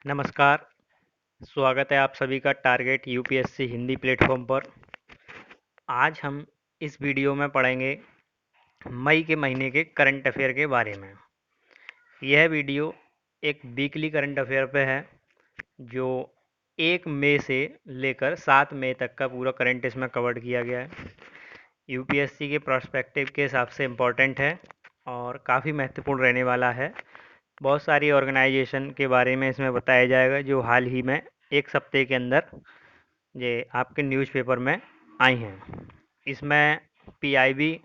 नमस्कार, स्वागत है आप सभी का टारगेट यूपीएससी हिंदी प्लेटफॉर्म पर। आज हम इस वीडियो में पढ़ेंगे मई के महीने के करंट अफेयर के बारे में। यह वीडियो एक वीकली करंट अफेयर पे है जो 1 मई से लेकर 7 मई तक का पूरा करंट इसमें कवर किया गया है। यूपीएससी के प्रोस्पेक्टिव के हिसाब से इम्पोर्टेंट है और काफ़ी महत्वपूर्ण रहने वाला है। बहुत सारी ऑर्गेनाइजेशन के बारे में इसमें बताया जाएगा जो हाल ही में एक सप्ते के अंदर ये आपके न्यूज़पेपर में आई हैं। इसमें पीआईबी,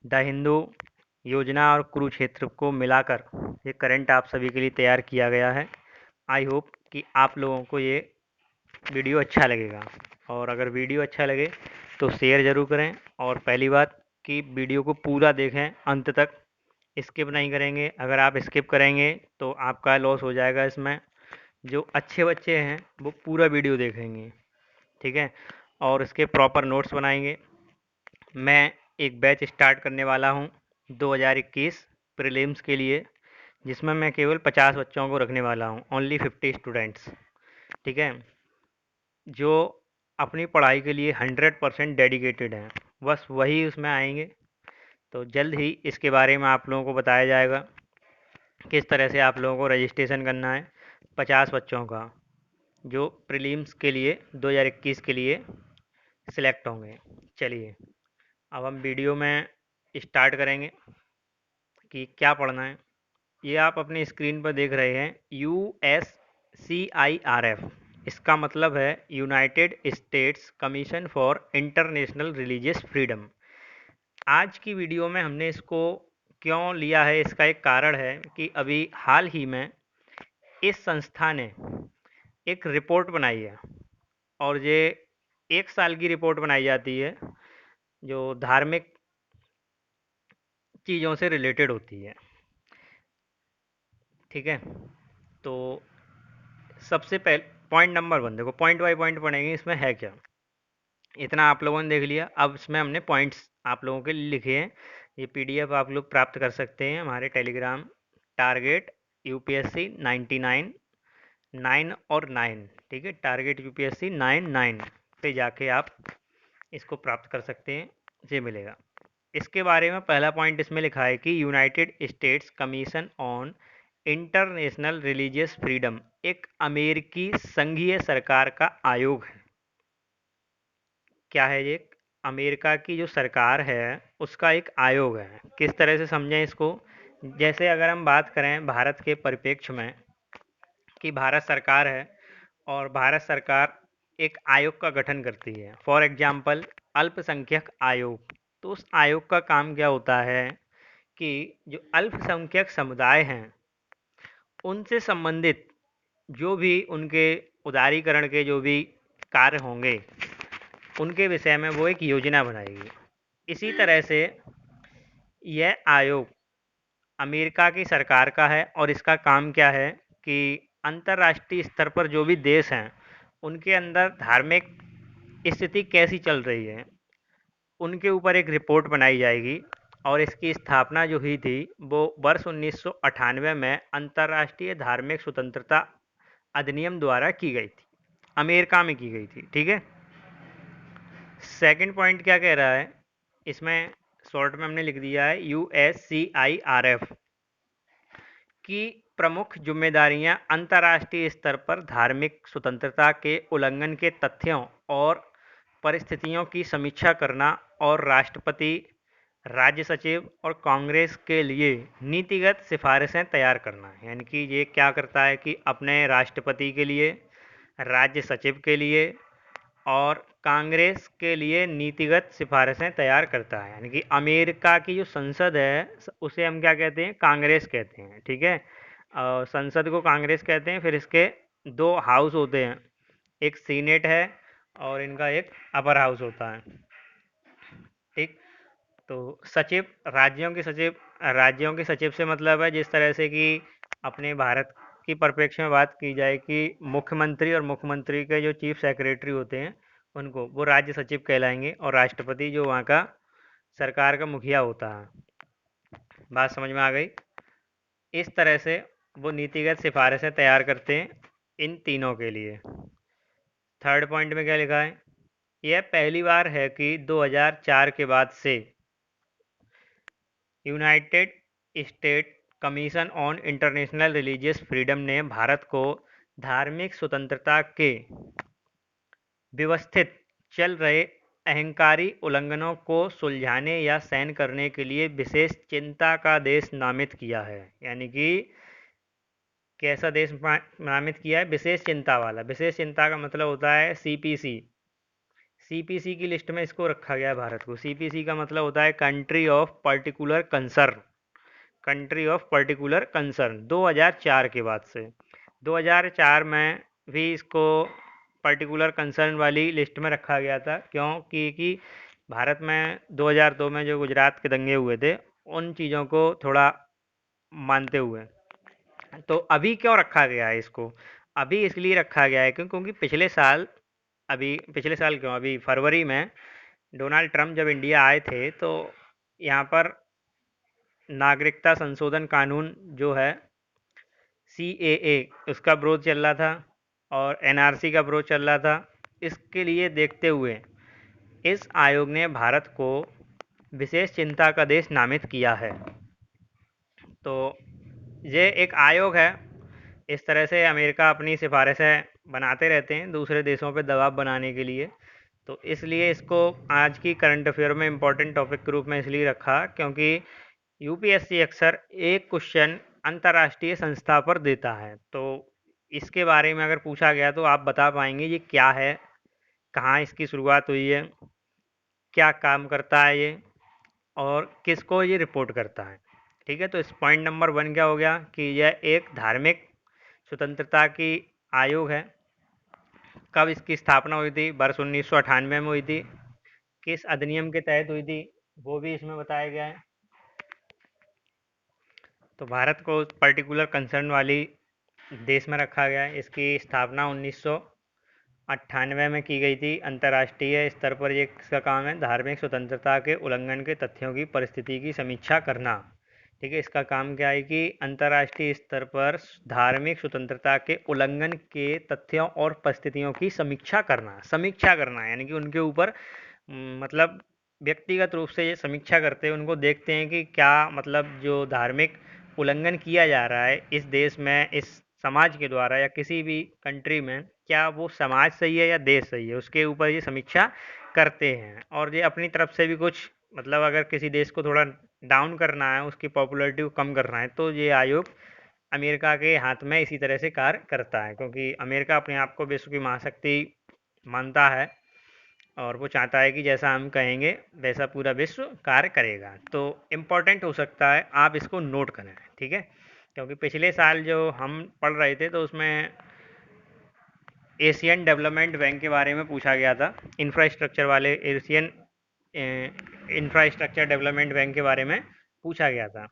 द हिंदू, योजना और कुरुक्षेत्र को मिलाकर ये करंट आप सभी के लिए तैयार किया गया है। आई होप कि आप लोगों को ये वीडियो अच्छा लगेगा और अगर वीडियो अच्छा लगे तो शेयर ज़रूर करें। और पहली बात कि वीडियो को पूरा देखें अंत तक, स्किप नहीं करेंगे। अगर आप स्किप करेंगे तो आपका लॉस हो जाएगा। इसमें जो अच्छे बच्चे हैं वो पूरा वीडियो देखेंगे, ठीक है, और इसके प्रॉपर नोट्स बनाएंगे। मैं एक बैच स्टार्ट करने वाला हूँ 2021 प्रीलिम्स के लिए, जिसमें मैं केवल 50 बच्चों को रखने वाला हूँ, ओनली 50 स्टूडेंट्स, ठीक है, जो अपनी पढ़ाई के लिए 100% डेडिकेटेड हैं। बस वही उसमें आएंगे। तो जल्द ही इसके बारे में आप लोगों को बताया जाएगा किस तरह से आप लोगों को रजिस्ट्रेशन करना है 50 बच्चों का, जो प्रीलिम्स के लिए 2021 के लिए सिलेक्ट होंगे। चलिए अब हम वीडियो में स्टार्ट करेंगे कि क्या पढ़ना है। ये आप अपनी स्क्रीन पर देख रहे हैं USCIRF। इसका मतलब है United states commission for international religious freedom. आज की वीडियो में हमने इसको क्यों लिया है, इसका एक कारण है कि अभी हाल ही में इस संस्था ने एक रिपोर्ट बनाई है और ये 1 साल की रिपोर्ट बनाई जाती है जो धार्मिक चीज़ों से रिलेटेड होती है, ठीक है। तो सबसे पहले पॉइंट नंबर 1 देखो, पॉइंट बाय पॉइंट पढ़ेंगे इसमें है क्या। इतना आप लोगों ने देख लिया। अब इसमें हमने पॉइंट्स आप लोगों के लिए लिखे हैं। ये पीडीएफ आप लोग प्राप्त कर सकते हैं हमारे टेलीग्राम टारगेट यूपीएससी 99 9 और 9, ठीक है, टारगेट यूपीएससी 99 पे जाके आप इसको प्राप्त कर सकते हैं, ये मिलेगा। इसके बारे में पहला पॉइंट इसमें लिखा है कि United states commission on international religious freedom एक अमेरिकी संघीय सरकार का आयोग है। क्या है ये? अमेरिका की जो सरकार है उसका एक आयोग है। किस तरह से समझें इसको? जैसे अगर हम बात करें भारत के परिप्रेक्ष्य में कि भारत सरकार है और भारत सरकार एक आयोग का गठन करती है, फॉर एग्जाम्पल अल्पसंख्यक आयोग। तो उस आयोग का काम क्या होता है कि जो अल्पसंख्यक समुदाय हैं उनसे संबंधित जो भी उनके उदारीकरण के जो भी कार्य होंगे उनके विषय में वो एक योजना बनाएगी। इसी तरह से यह आयोग अमेरिका की सरकार का है और इसका काम क्या है कि अंतर्राष्ट्रीय स्तर पर जो भी देश हैं उनके अंदर धार्मिक स्थिति कैसी चल रही है उनके ऊपर एक रिपोर्ट बनाई जाएगी। और इसकी स्थापना जो हुई थी वो वर्ष 1998 में अंतर्राष्ट्रीय धार्मिक स्वतंत्रता अधिनियम द्वारा की गई थी, अमेरिका में की गई थी, ठीक है। सेकंड पॉइंट क्या कह रहा है इसमें, शॉर्ट में हमने लिख दिया है USCIRF की प्रमुख जिम्मेदारियां अंतर्राष्ट्रीय स्तर पर धार्मिक स्वतंत्रता के उल्लंघन के तथ्यों और परिस्थितियों की समीक्षा करना और राष्ट्रपति, राज्य सचिव और कांग्रेस के लिए नीतिगत सिफारिशें तैयार करना। यानी कि ये क्या करता है कि अपने राष्ट्रपति के लिए, राज्य सचिव के लिए और कांग्रेस के लिए नीतिगत सिफारिशें तैयार करता है। यानी कि अमेरिका की जो संसद है उसे हम क्या कहते हैं? कांग्रेस कहते हैं, ठीक है। संसद को कांग्रेस कहते हैं। फिर इसके दो हाउस होते हैं, एक सीनेट है और इनका एक अपर हाउस होता है, ठीक। तो सचिव, राज्यों के सचिव से मतलब है जिस तरह से कि अपने भारत की परिप्रेक्ष्य में बात की जाए कि मुख्यमंत्री और मुख्यमंत्री के जो चीफ सेक्रेटरी होते हैं उनको वो राज्य सचिव कहलाएंगे और राष्ट्रपति जो वहाँ का सरकार का मुखिया होता है। बात समझ में आ गई? इस तरह से वो नीतिगत सिफारिशें तैयार करते हैं इन तीनों के लिए। थर्ड पॉइंट में क्या लिखा है? यह पहली बार है कि 2004 के बाद से United state commission on international religious freedom ने भारत को धार्मिक स्वतंत्रता के व्यवस्थित चल रहे अहंकारी उल्लंघनों को सुलझाने या सहन करने के लिए विशेष चिंता का देश नामित किया है। यानी कि कैसा देश नामित किया है? विशेष चिंता वाला। विशेष चिंता का मतलब होता है सीपीसी। सीपीसी की लिस्ट में इसको रखा गया है भारत को। सीपीसी का मतलब होता है country of particular concern. Country of particular concern 2004 के बाद से। 2004 में भी इसको पर्टिकुलर कंसर्न वाली लिस्ट में रखा गया था। क्योंकि भारत में 2002 में जो गुजरात के दंगे हुए थे उन चीज़ों को थोड़ा मानते हुए। तो अभी क्यों रखा गया है इसको? अभी इसलिए रखा गया है क्योंकि पिछले साल क्यों, अभी फरवरी में डोनाल्ड ट्रंप जब इंडिया आए थे तो यहाँ पर नागरिकता संशोधन कानून जो है सीएए, उसका विरोध चल रहा था और एनआरसी का विरोध चल रहा था। इसके लिए देखते हुए इस आयोग ने भारत को विशेष चिंता का देश नामित किया है। तो ये एक आयोग है। इस तरह से अमेरिका अपनी सिफारिशें बनाते रहते हैं दूसरे देशों पे दबाव बनाने के लिए। तो इसलिए इसको आज की करंट अफेयर में इम्पोर्टेंट टॉपिक के रूप में इसलिए रखा क्योंकि यूपीएससी अक्सर एक क्वेश्चन अंतर्राष्ट्रीय संस्था पर देता है। तो इसके बारे में अगर पूछा गया तो आप बता पाएंगे ये क्या है, कहाँ इसकी शुरुआत हुई है, क्या काम करता है ये, और किसको ये रिपोर्ट करता है। ठीक है, तो इस पॉइंट नंबर 1 क्या हो गया कि यह एक धार्मिक स्वतंत्रता की आयोग है। कब इसकी स्थापना हुई थी? वर्ष 1998 में हुई थी। किस अधिनियम के तहत हुई थी वो भी इसमें बताया गया है। तो भारत को पर्टिकुलर कंसर्न वाली देश में रखा गया है। इसकी स्थापना 1998 में की गई थी। अंतर्राष्ट्रीय स्तर पर ये इसका काम है धार्मिक स्वतंत्रता के उल्लंघन के तथ्यों की परिस्थिति की समीक्षा करना। ठीक है, इसका काम क्या है कि अंतर्राष्ट्रीय स्तर पर धार्मिक स्वतंत्रता के उल्लंघन के तथ्यों और परिस्थितियों की समीक्षा करना यानी कि उनके ऊपर मतलब व्यक्तिगत रूप से ये समीक्षा करते हैं, उनको देखते हैं कि क्या मतलब जो धार्मिक उल्लंघन किया जा रहा है इस देश में, इस समाज के द्वारा या किसी भी कंट्री में, क्या वो समाज सही है या देश सही है, उसके ऊपर ये समीक्षा करते हैं। और ये अपनी तरफ से भी कुछ मतलब अगर किसी देश को थोड़ा डाउन करना है, उसकी पॉपुलैरिटी को कम करना है, तो ये आयोग अमेरिका के हाथ में इसी तरह से कार्य करता है। क्योंकि अमेरिका अपने आप को विश्व की महाशक्ति मानता है और वो चाहता है कि जैसा हम कहेंगे वैसा पूरा विश्व कार्य करेगा। तो इम्पोर्टेंट हो सकता है, आप इसको नोट करें। ठीक है, क्योंकि पिछले साल जो हम पढ़ रहे थे तो उसमें एशियन डेवलपमेंट बैंक के बारे में पूछा गया था। इंफ्रास्ट्रक्चर वाले एशियन इंफ्रास्ट्रक्चर डेवलपमेंट बैंक के बारे में पूछा गया था।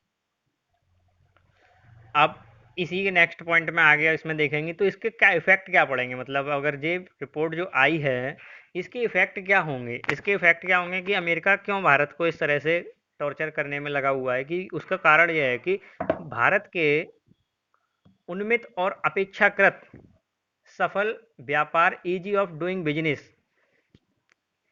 अब इसी के नेक्स्ट पॉइंट में आ गया, इसमें देखेंगे तो इसके क्या इफेक्ट क्या पड़ेंगे। मतलब अगर ये रिपोर्ट जो आई है इसके इफेक्ट क्या होंगे। इसके इफेक्ट क्या होंगे कि अमेरिका क्यों भारत को इस तरह से टॉर्चर करने में लगा हुआ है, कि उसका कारण यह है कि भारत के उन्मित और अपेक्षाकृत सफल व्यापार ईजी ऑफ डूइंग बिजनेस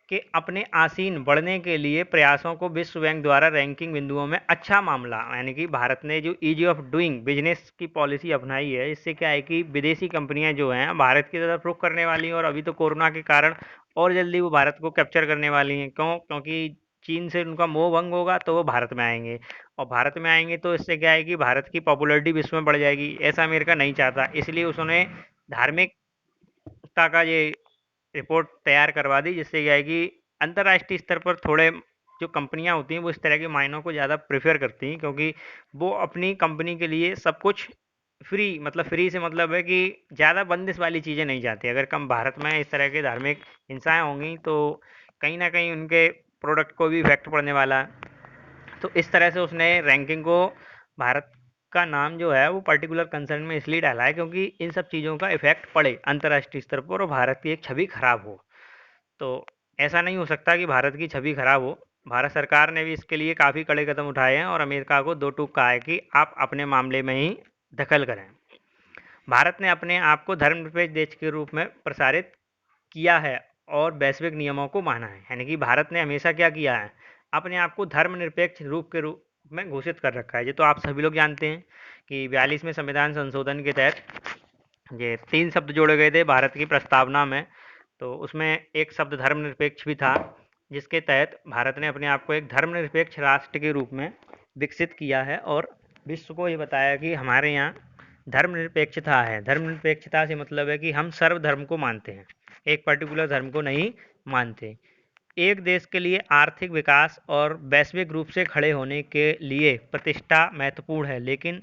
के अपने आसीन बढ़ने के लिए प्रयासों को विश्व बैंक द्वारा रैंकिंग बिंदुओं में अच्छा मामला, यानी कि भारत ने जो ईजी ऑफ डूइंग बिजनेस की पॉलिसी अपनाई है, इससे क्या है कि विदेशी कंपनियां जो हैं भारत की तरफ रुख करने वाली हैं और अभी तो कोरोना के कारण और जल्दी वो भारत को कैप्चर करने वाली हैं। क्योंकि चीन से उनका मोह भंग होगा तो वो भारत में आएंगे, और भारत में आएंगे तो इससे क्या है कि भारत की पॉपुलैरिटी विश्व में बढ़ जाएगी। ऐसा अमेरिका नहीं चाहता, इसलिए उसने धार्मिकता का ये रिपोर्ट तैयार करवा दी, जिससे क्या है कि अंतर्राष्ट्रीय स्तर पर थोड़े जो कंपनियां होती हैं वो इस तरह के मायनों को ज़्यादा प्रेफर करती हैं, क्योंकि वो अपनी कंपनी के लिए सब कुछ फ्री, मतलब फ्री से मतलब है कि ज़्यादा बंदिश वाली चीज़ें नहीं चाहती। अगर कम भारत में इस तरह के धार्मिक हिंसाएं होंगी तो कहीं ना कहीं उनके प्रोडक्ट को भी इफेक्ट पड़ने वाला है। तो इस तरह से उसने रैंकिंग को, भारत का नाम जो है वो पर्टिकुलर कंसर्न में इसलिए डाला है क्योंकि इन सब चीज़ों का इफेक्ट पड़े अंतर्राष्ट्रीय स्तर पर और भारत की एक छवि खराब हो। तो ऐसा नहीं हो सकता कि भारत की छवि खराब हो। भारत सरकार ने भी इसके लिए काफ़ी कड़े कदम उठाए हैं और अमेरिका को दो टूक कहा है कि आप अपने मामले में ही दखल करें। भारत ने अपने आप को धर्मनिरपेक्ष देश के रूप में प्रसारित किया है और वैश्विक नियमों को माना है। यानी कि भारत ने हमेशा क्या किया है, अपने आप को धर्मनिरपेक्ष रूप में घोषित कर रखा है। ये तो आप सभी लोग जानते हैं कि 42वें संविधान संशोधन के तहत ये 3 शब्द जोड़े गए थे भारत की प्रस्तावना में। तो उसमें एक शब्द धर्मनिरपेक्ष भी था, जिसके तहत भारत ने अपने आप को एक धर्मनिरपेक्ष राष्ट्र के रूप में विकसित किया है और विश्व को ये बताया कि हमारे यहाँ धर्मनिरपेक्षता है। धर्मनिरपेक्षता से मतलब है कि हम सर्वधर्म को मानते हैं, एक पर्टिकुलर धर्म को नहीं मानते। एक देश के लिए आर्थिक विकास और वैश्विक रूप से खड़े होने के लिए प्रतिष्ठा महत्वपूर्ण है, लेकिन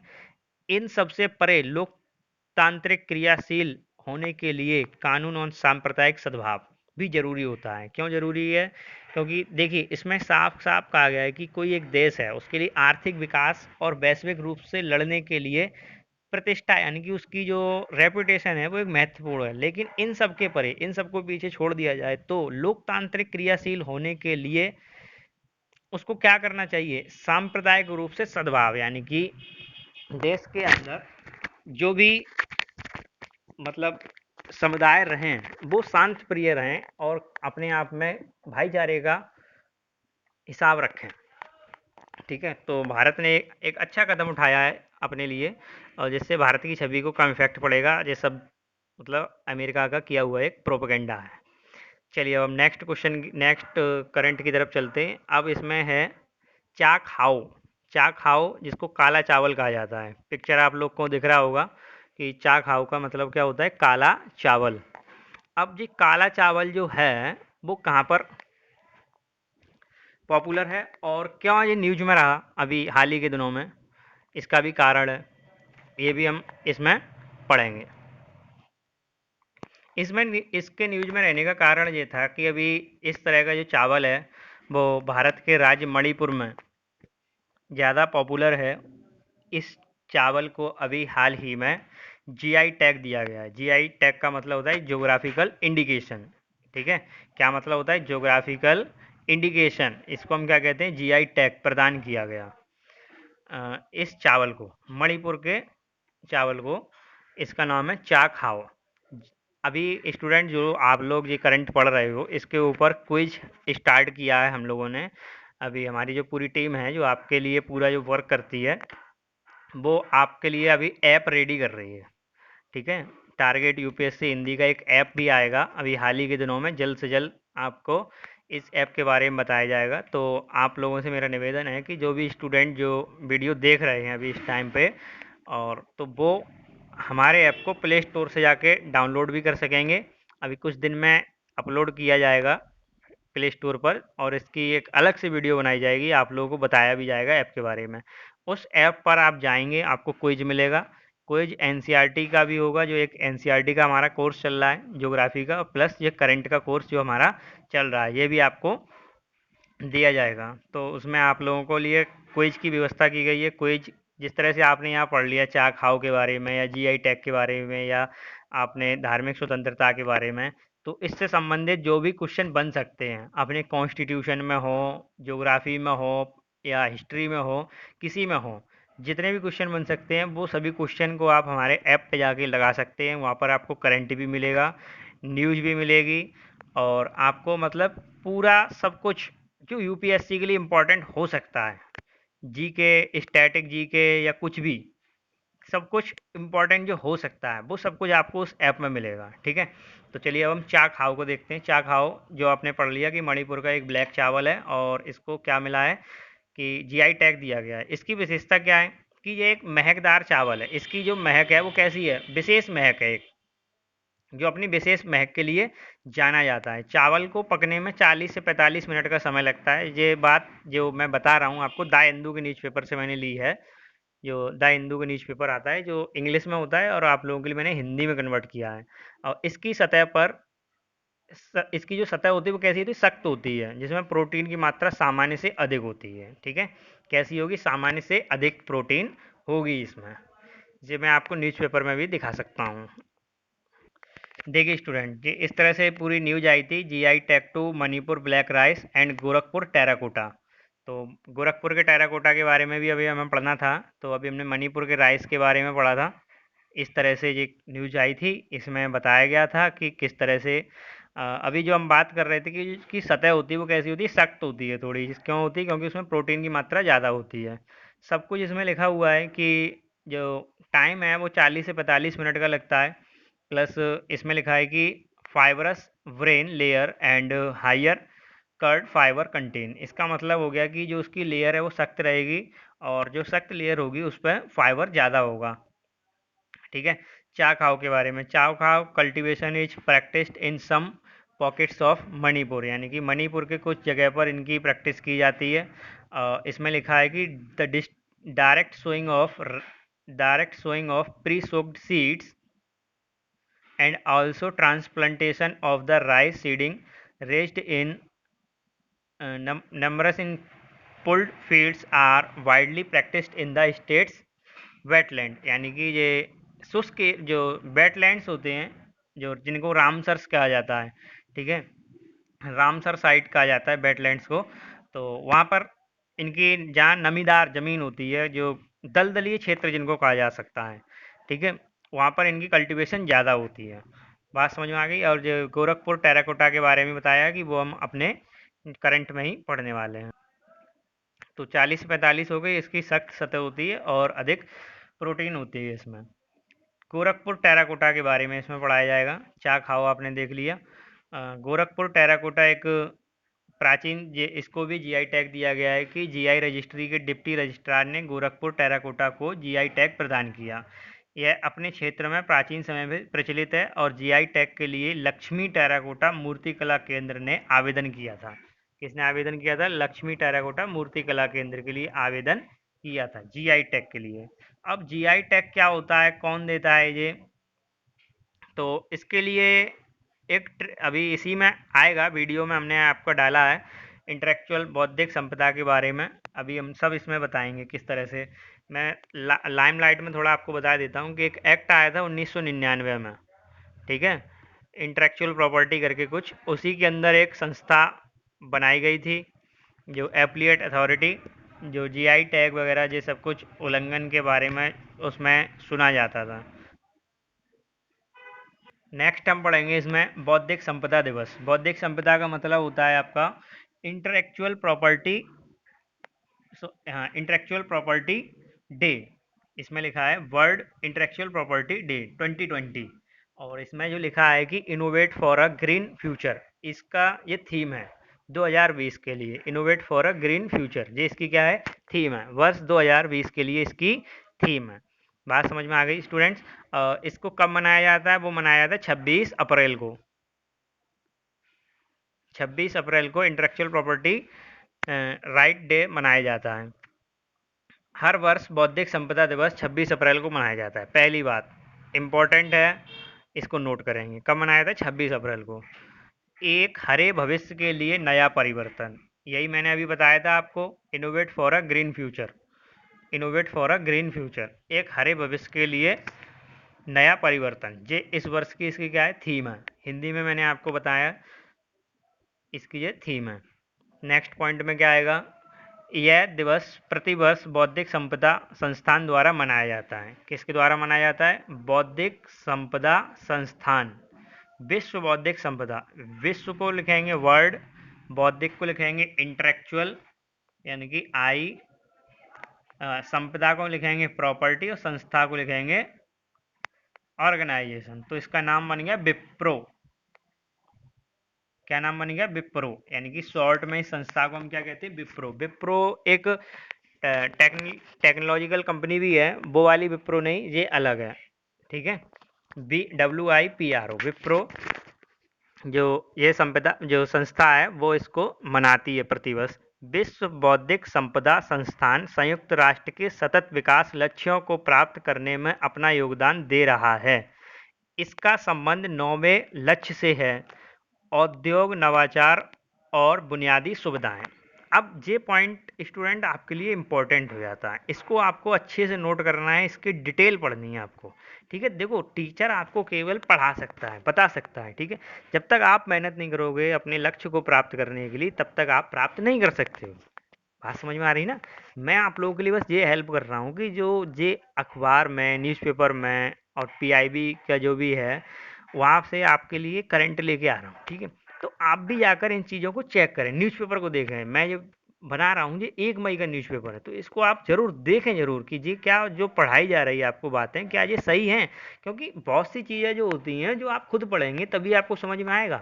इन सबसे परे लोकतांत्रिक क्रियाशील होने के लिए कानून और सांप्रदायिक सद्भाव भी जरूरी होता है। क्यों जरूरी है? क्योंकि देखिए, इसमें साफ साफ कहा गया है कि कोई एक देश है, उसके लिए आर्थिक विकास और वैश्विक रूप से लड़ने के लिए प्रतिष्ठा, यानी कि उसकी जो रेपुटेशन है वो एक महत्वपूर्ण है। लेकिन इन सब के परे, इन सबको पीछे छोड़ दिया जाए तो लोकतांत्रिक क्रियाशील होने के लिए उसको क्या करना चाहिए? सांप्रदायिक रूप से सद्भाव, यानी कि देश के अंदर जो भी मतलब समुदाय रहें वो शांत प्रिय रहें और अपने आप में भाईचारे का हिसाब रखें। ठीक है, तो भारत ने एक अच्छा कदम उठाया है अपने लिए, और जिससे भारत की छवि को कम इफेक्ट पड़ेगा। ये सब मतलब अमेरिका का किया हुआ एक प्रोपेगेंडा है। चलिए अब हम नेक्स्ट करंट की तरफ चलते हैं। अब इसमें है चाक हाउ। चाक हाउ जिसको काला चावल कहा जाता है, पिक्चर आप लोग को दिख रहा होगा कि चाक हाउ का मतलब क्या होता है? काला चावल। अब जी काला चावल जो है वो कहाँ पर पॉपुलर है और क्यों ये न्यूज में रहा अभी हाल ही के दिनों में, इसका भी कारण है, ये भी हम इसमें पढ़ेंगे। इसमें इसके न्यूज में रहने का कारण ये था कि अभी इस तरह का जो चावल है वो भारत के राज्य मणिपुर में ज़्यादा पॉपुलर है। इस चावल को अभी हाल ही में जीआई टैग दिया गया है। जीआई टैग का मतलब होता है ज्योग्राफिकल इंडिकेशन। ठीक है, क्या मतलब होता है? Geographical indication. इसको हम क्या कहते हैं? जीआई टैग प्रदान किया गया इस चावल को, मणिपुर के चावल को। इसका नाम है चाक हाव। अभी स्टूडेंट जो आप लोग ये करंट पढ़ रहे हो, इसके ऊपर क्विज स्टार्ट किया है हम लोगों ने। अभी हमारी जो पूरी टीम है जो आपके लिए पूरा जो वर्क करती है वो आपके लिए अभी ऐप रेडी कर रही है। ठीक है, टारगेट यूपीएससी हिंदी का एक ऐप भी आएगा अभी हाल ही के दिनों में। जल्द से जल्द आपको इस ऐप के बारे में बताया जाएगा। तो आप लोगों से मेरा निवेदन है कि जो भी स्टूडेंट जो वीडियो देख रहे हैं अभी इस टाइम पे, और तो वो हमारे ऐप को प्ले स्टोर से जाके डाउनलोड भी कर सकेंगे। अभी कुछ दिन में अपलोड किया जाएगा प्ले स्टोर पर, और इसकी एक अलग से वीडियो बनाई जाएगी, आप लोगों को बताया भी जाएगा ऐप के बारे में। उस ऐप पर आप जाएंगे, आपको क्विज मिलेगा। क्विज एनसीईआरटी का भी होगा, जो एक एनसीईआरटी का हमारा कोर्स चल रहा है ज्योग्राफी का, प्लस ये करंट का कोर्स जो हमारा चल रहा है ये भी आपको दिया जाएगा। तो उसमें आप लोगों को लिए क्विज की व्यवस्था की गई है। क्विज जिस तरह से आपने यहाँ पढ़ लिया चाक खाओ के बारे में या जीआई टैग के बारे में या आपने धार्मिक स्वतंत्रता के बारे में, तो इससे संबंधित जो भी क्वेश्चन बन सकते हैं, अपने कॉन्स्टिट्यूशन में हो, ज्योग्राफी में हो या हिस्ट्री में हो, किसी में हो, जितने भी क्वेश्चन बन सकते हैं वो सभी क्वेश्चन को आप हमारे ऐप पे जाके लगा सकते हैं। वहाँ पर आपको करंट भी मिलेगा, न्यूज़ भी मिलेगी, और आपको मतलब पूरा सब कुछ जो यूपीएससी के लिए इम्पोर्टेंट हो सकता है, जीके, स्टैटिक जीके या कुछ भी, सब कुछ इम्पोर्टेंट जो हो सकता है वो सब कुछ आपको उस ऐप में मिलेगा। ठीक है, तो चलिए अब हम चाक हाव को देखते हैं। चाक हाव जो आपने पढ़ लिया कि मणिपुर का एक ब्लैक चावल है और इसको क्या मिला है कि जीआई टैग दिया गया है। इसकी विशेषता क्या है कि ये एक महकदार चावल है। इसकी जो महक है वो कैसी है? विशेष महक है, एक जो अपनी विशेष महक के लिए जाना जाता है। चावल को पकने में 40 से 45 मिनट का समय लगता है। ये बात जो मैं बता रहा हूँ आपको द हिंदू के न्यूज़पेपर से मैंने ली है। जो द हिंदू का न्यूज़पेपर आता है जो इंग्लिश में होता है और आप लोगों के लिए मैंने हिंदी में कन्वर्ट किया है। और इसकी सतह पर इसकी जो सतह होती है वो कैसी होती है? सख्त होती है, जिसमें प्रोटीन की मात्रा सामान्य से अधिक होती है। ठीक है, कैसी होगी? सामान्य से अधिक प्रोटीन होगी इसमें। ये मैं आपको न्यूज़पेपर में भी दिखा सकता हूँ। देखिए स्टूडेंट जी, इस तरह से पूरी न्यूज आई थी, GI tag to Manipur black rice and Gorakhpur terracotta. तो गोरखपुर के टेराकोटा के बारे में भी अभी हमें पढ़ना था, तो अभी हमने मणिपुर के राइस के बारे में पढ़ा था। इस तरह से ये न्यूज आई थी, इसमें बताया गया था कि किस तरह से अभी जो हम बात कर रहे थे कि इसकी सतह होती है वो कैसी होती है, सख्त होती है थोड़ी। क्यों होती है? क्योंकि उसमें प्रोटीन की मात्रा ज़्यादा होती है। सब कुछ इसमें लिखा हुआ है कि जो टाइम है वो 40 से 45 मिनट का लगता है। प्लस इसमें लिखा है कि fibrous bran layer and higher crude fibre content. इसका मतलब हो गया कि जो उसकी लेयर है वो सख्त रहेगी, और जो सख्त लेयर होगी उस पर फाइबर ज़्यादा होगा। ठीक है। चा खाओ के बारे में, Chak Hao cultivation is practised in some pockets of Manipur, यानी कि मणिपुर के कुछ जगह पर इनकी प्रैक्टिस की जाती है। इसमें लिखा है कि the direct sowing of pre soaked seeds and also transplantation of the rice seeding raised in numerous in pulled fields are widely practiced in the states wetland। यानी कि ये शुष्क जो वेटलैंड्स होते हैं, जो जिनको रामसर्स कहा जाता है, ठीक है, रामसर साइट कहा जाता है वेटलैंड्स को। तो वहाँ पर इनकी जहाँ नमीदार ज़मीन होती है, जो दलदलीय क्षेत्र जिनको कहा जा सकता है, ठीक है, वहाँ पर इनकी कल्टीवेशन ज़्यादा होती है। बात समझ में आ गई? और जो गोरखपुर टेराकोटा के बारे में बताया कि वो हम अपने करंट में ही पढ़ने वाले हैं। तो 40 से 45 हो गई, इसकी सख्त सतह होती है और अधिक प्रोटीन होती है इसमें। गोरखपुर टेराकोटा के बारे में इसमें पढ़ाया जाएगा। चा खाओ आपने देख लिया। गोरखपुर टेराकोटा एक प्राचीन, ये इसको भी जीआई टैग दिया गया है कि जीआई रजिस्ट्री के डिप्टी रजिस्ट्रार ने गोरखपुर टेराकोटा को जीआई टैग प्रदान किया। यह अपने क्षेत्र में प्राचीन समय में प्रचलित है और जीआई टैग के लिए लक्ष्मी टेराकोटा मूर्तिकला केंद्र ने आवेदन किया था। किसने आवेदन किया था? लक्ष्मी टेराकोटा मूर्तिकला केंद्र के लिए आवेदन किया था जीआई टैग के लिए। अब जीआई टैग क्या होता है, कौन देता है ये? तो इसके लिए अभी इसी में आएगा, वीडियो में हमने आपको डाला है इंटेलेक्चुअल बौद्धिक संपदा के बारे में। अभी हम सब इसमें बताएंगे किस तरह से। मैं लाइमलाइट में थोड़ा आपको बता देता हूँ कि एक एक्ट आया था 1999 में, ठीक है, इंटेलेक्चुअल प्रॉपर्टी करके कुछ, उसी के अंदर एक संस्था बनाई गई थी, जो एप्लीट अथॉरिटी, जो जीआई टैग वगैरह ये सब कुछ उल्लंघन के बारे में उसमें सुना जाता था। नेक्स्ट हम पढ़ेंगे इसमें बौद्धिक संपदा दिवस। बौद्धिक संपदा का मतलब होता है आपका intellectual property, intellectual property day. इसमें लिखा है वर्ल्ड इंटेलेक्चुअल प्रॉपर्टी डे 2020। और इसमें जो लिखा है कि innovate for a green future, इसका ये थीम है 2020 के लिए। Innovate for a green future, ये इसकी क्या है? थीम है। वर्ष 2020 के लिए इसकी थीम है। बात समझ में आ गई स्टूडेंट्स? इसको कब मनाया जाता है? वो मनाया जाता है 26 अप्रैल को। 26 अप्रैल को इंटेलेक्चुअल प्रॉपर्टी राइट डे मनाया जाता है। हर वर्ष बौद्धिक संपदा दिवस 26 अप्रैल को मनाया जाता है। पहली बात इम्पोर्टेंट है, इसको नोट करेंगे। कब मनाया था? 26 अप्रैल को। एक हरे भविष्य के लिए नया परिवर्तन, यही मैंने अभी बताया था आपको, innovate for a green future. Innovate for a green future, एक हरे भविष्य के लिए नया परिवर्तन, ये इस वर्ष की इसकी क्या है? थीम है। हिंदी में मैंने आपको बताया इसकी ये थीम है। नेक्स्ट पॉइंट में क्या आएगा? यह दिवस प्रतिवर्ष बौद्धिक संपदा संस्थान द्वारा मनाया जाता है। किसके द्वारा मनाया जाता है? बौद्धिक संपदा संस्थान। विश्व बौद्धिक संपदा, विश्व को लिखेंगे वर्ल्ड, बौद्धिक को लिखेंगे इंटेलेक्चुअल यानी कि आई, संपदा को लिखेंगे प्रॉपर्टी, और संस्था को लिखेंगे ऑर्गेनाइजेशन। तो इसका नाम बन गया विप्रो। क्या नाम बन गया? विप्रो। यानी कि शॉर्ट में इस संस्था को हम क्या कहते हैं? विप्रो। विप्रो एक टेक्नोलॉजिकल कंपनी भी है, वो वाली विप्रो नहीं, ये अलग है, ठीक है। WIPRO विप्रो, जो ये संपदा जो संस्था है वो इसको मनाती है प्रतिवर्ष। विश्व बौद्धिक संपदा संस्थान संयुक्त राष्ट्र के सतत विकास लक्ष्यों को प्राप्त करने में अपना योगदान दे रहा है। इसका संबंध 9वें लक्ष्य से है, औद्योग नवाचार और बुनियादी सुविधाएं। अब ये पॉइंट स्टूडेंट आपके लिए इम्पोर्टेंट हो जाता है, इसको आपको अच्छे से नोट करना है, इसकी डिटेल पढ़नी है आपको, ठीक है। देखो टीचर आपको केवल पढ़ा सकता है, बता सकता है, ठीक है। जब तक आप मेहनत नहीं करोगे अपने लक्ष्य को प्राप्त करने के लिए, तब तक आप प्राप्त नहीं कर सकते हो। बात समझ में आ रही ना? मैं आप लोगों के लिए बस ये हेल्प कर रहा हूँ कि जो ये अखबार में, न्यूज़पेपर में और पीआईबी का जो भी है, वहाँ से आपके लिए करंट लेके आ रहा हूँ, ठीक है। तो आप भी जाकर इन चीज़ों को चेक करें, न्यूज़पेपर को देखें। मैं जो बना रहा हूँ ये 1 मई का न्यूज़पेपर है, तो इसको आप जरूर देखें, जरूर कि जी क्या जो पढ़ाई जा रही है आपको बातें, क्या ये सही हैं। क्योंकि बहुत सी चीज़ें जो होती हैं जो आप खुद पढ़ेंगे तभी आपको समझ में आएगा।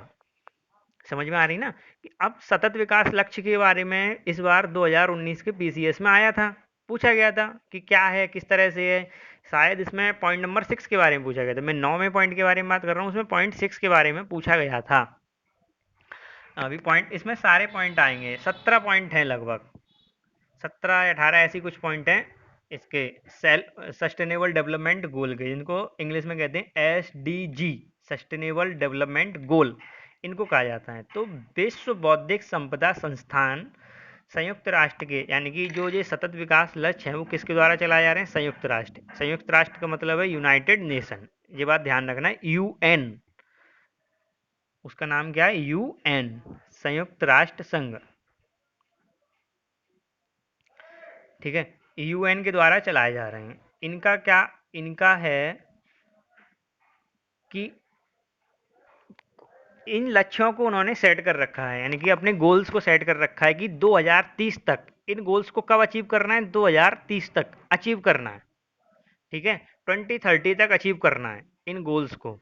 समझ में आ रही ना, कि अब सतत विकास लक्ष्य के बारे में इस बार 2019 के पीसीएस में आया था, पूछा गया था कि क्या है, किस तरह से है। शायद इसमें पॉइंट नंबर 6 के बारे में पूछा गया था। मैं 9वें पॉइंट के बारे में बात कर रहा हूँ, उसमें पॉइंट 6 के बारे में पूछा गया था। अभी पॉइंट इसमें सारे पॉइंट आएंगे, 17 पॉइंट हैं लगभग, 17 या 18 ऐसी कुछ पॉइंट हैं इसके, सेल्फ सस्टेनेबल डेवलपमेंट गोल के, जिनको इंग्लिश में कहते हैं एसडीजी, सस्टेनेबल डेवलपमेंट गोल इनको कहा जाता है। तो विश्व बौद्धिक संपदा संस्थान संयुक्त राष्ट्र के, यानी कि जो ये सतत विकास लक्ष्य हैं वो किसके द्वारा चलाए जा रहे हैं, संयुक्त राष्ट्र। संयुक्त राष्ट्र का मतलब है यूनाइटेड नेशन, ये बात ध्यान रखना है, यूएन, उसका नाम क्या है, यूएन, संयुक्त राष्ट्र संघ, ठीक है। यूएन के द्वारा चलाए जा रहे हैं। इनका क्या, इनका है कि इन लक्ष्यों को उन्होंने सेट कर रखा है, यानी कि अपने गोल्स को सेट कर रखा है कि 2030 तक इन गोल्स को कब अचीव करना है, 2030 तक अचीव करना है, ठीक है। 2030 तक अचीव करना है इन गोल्स को,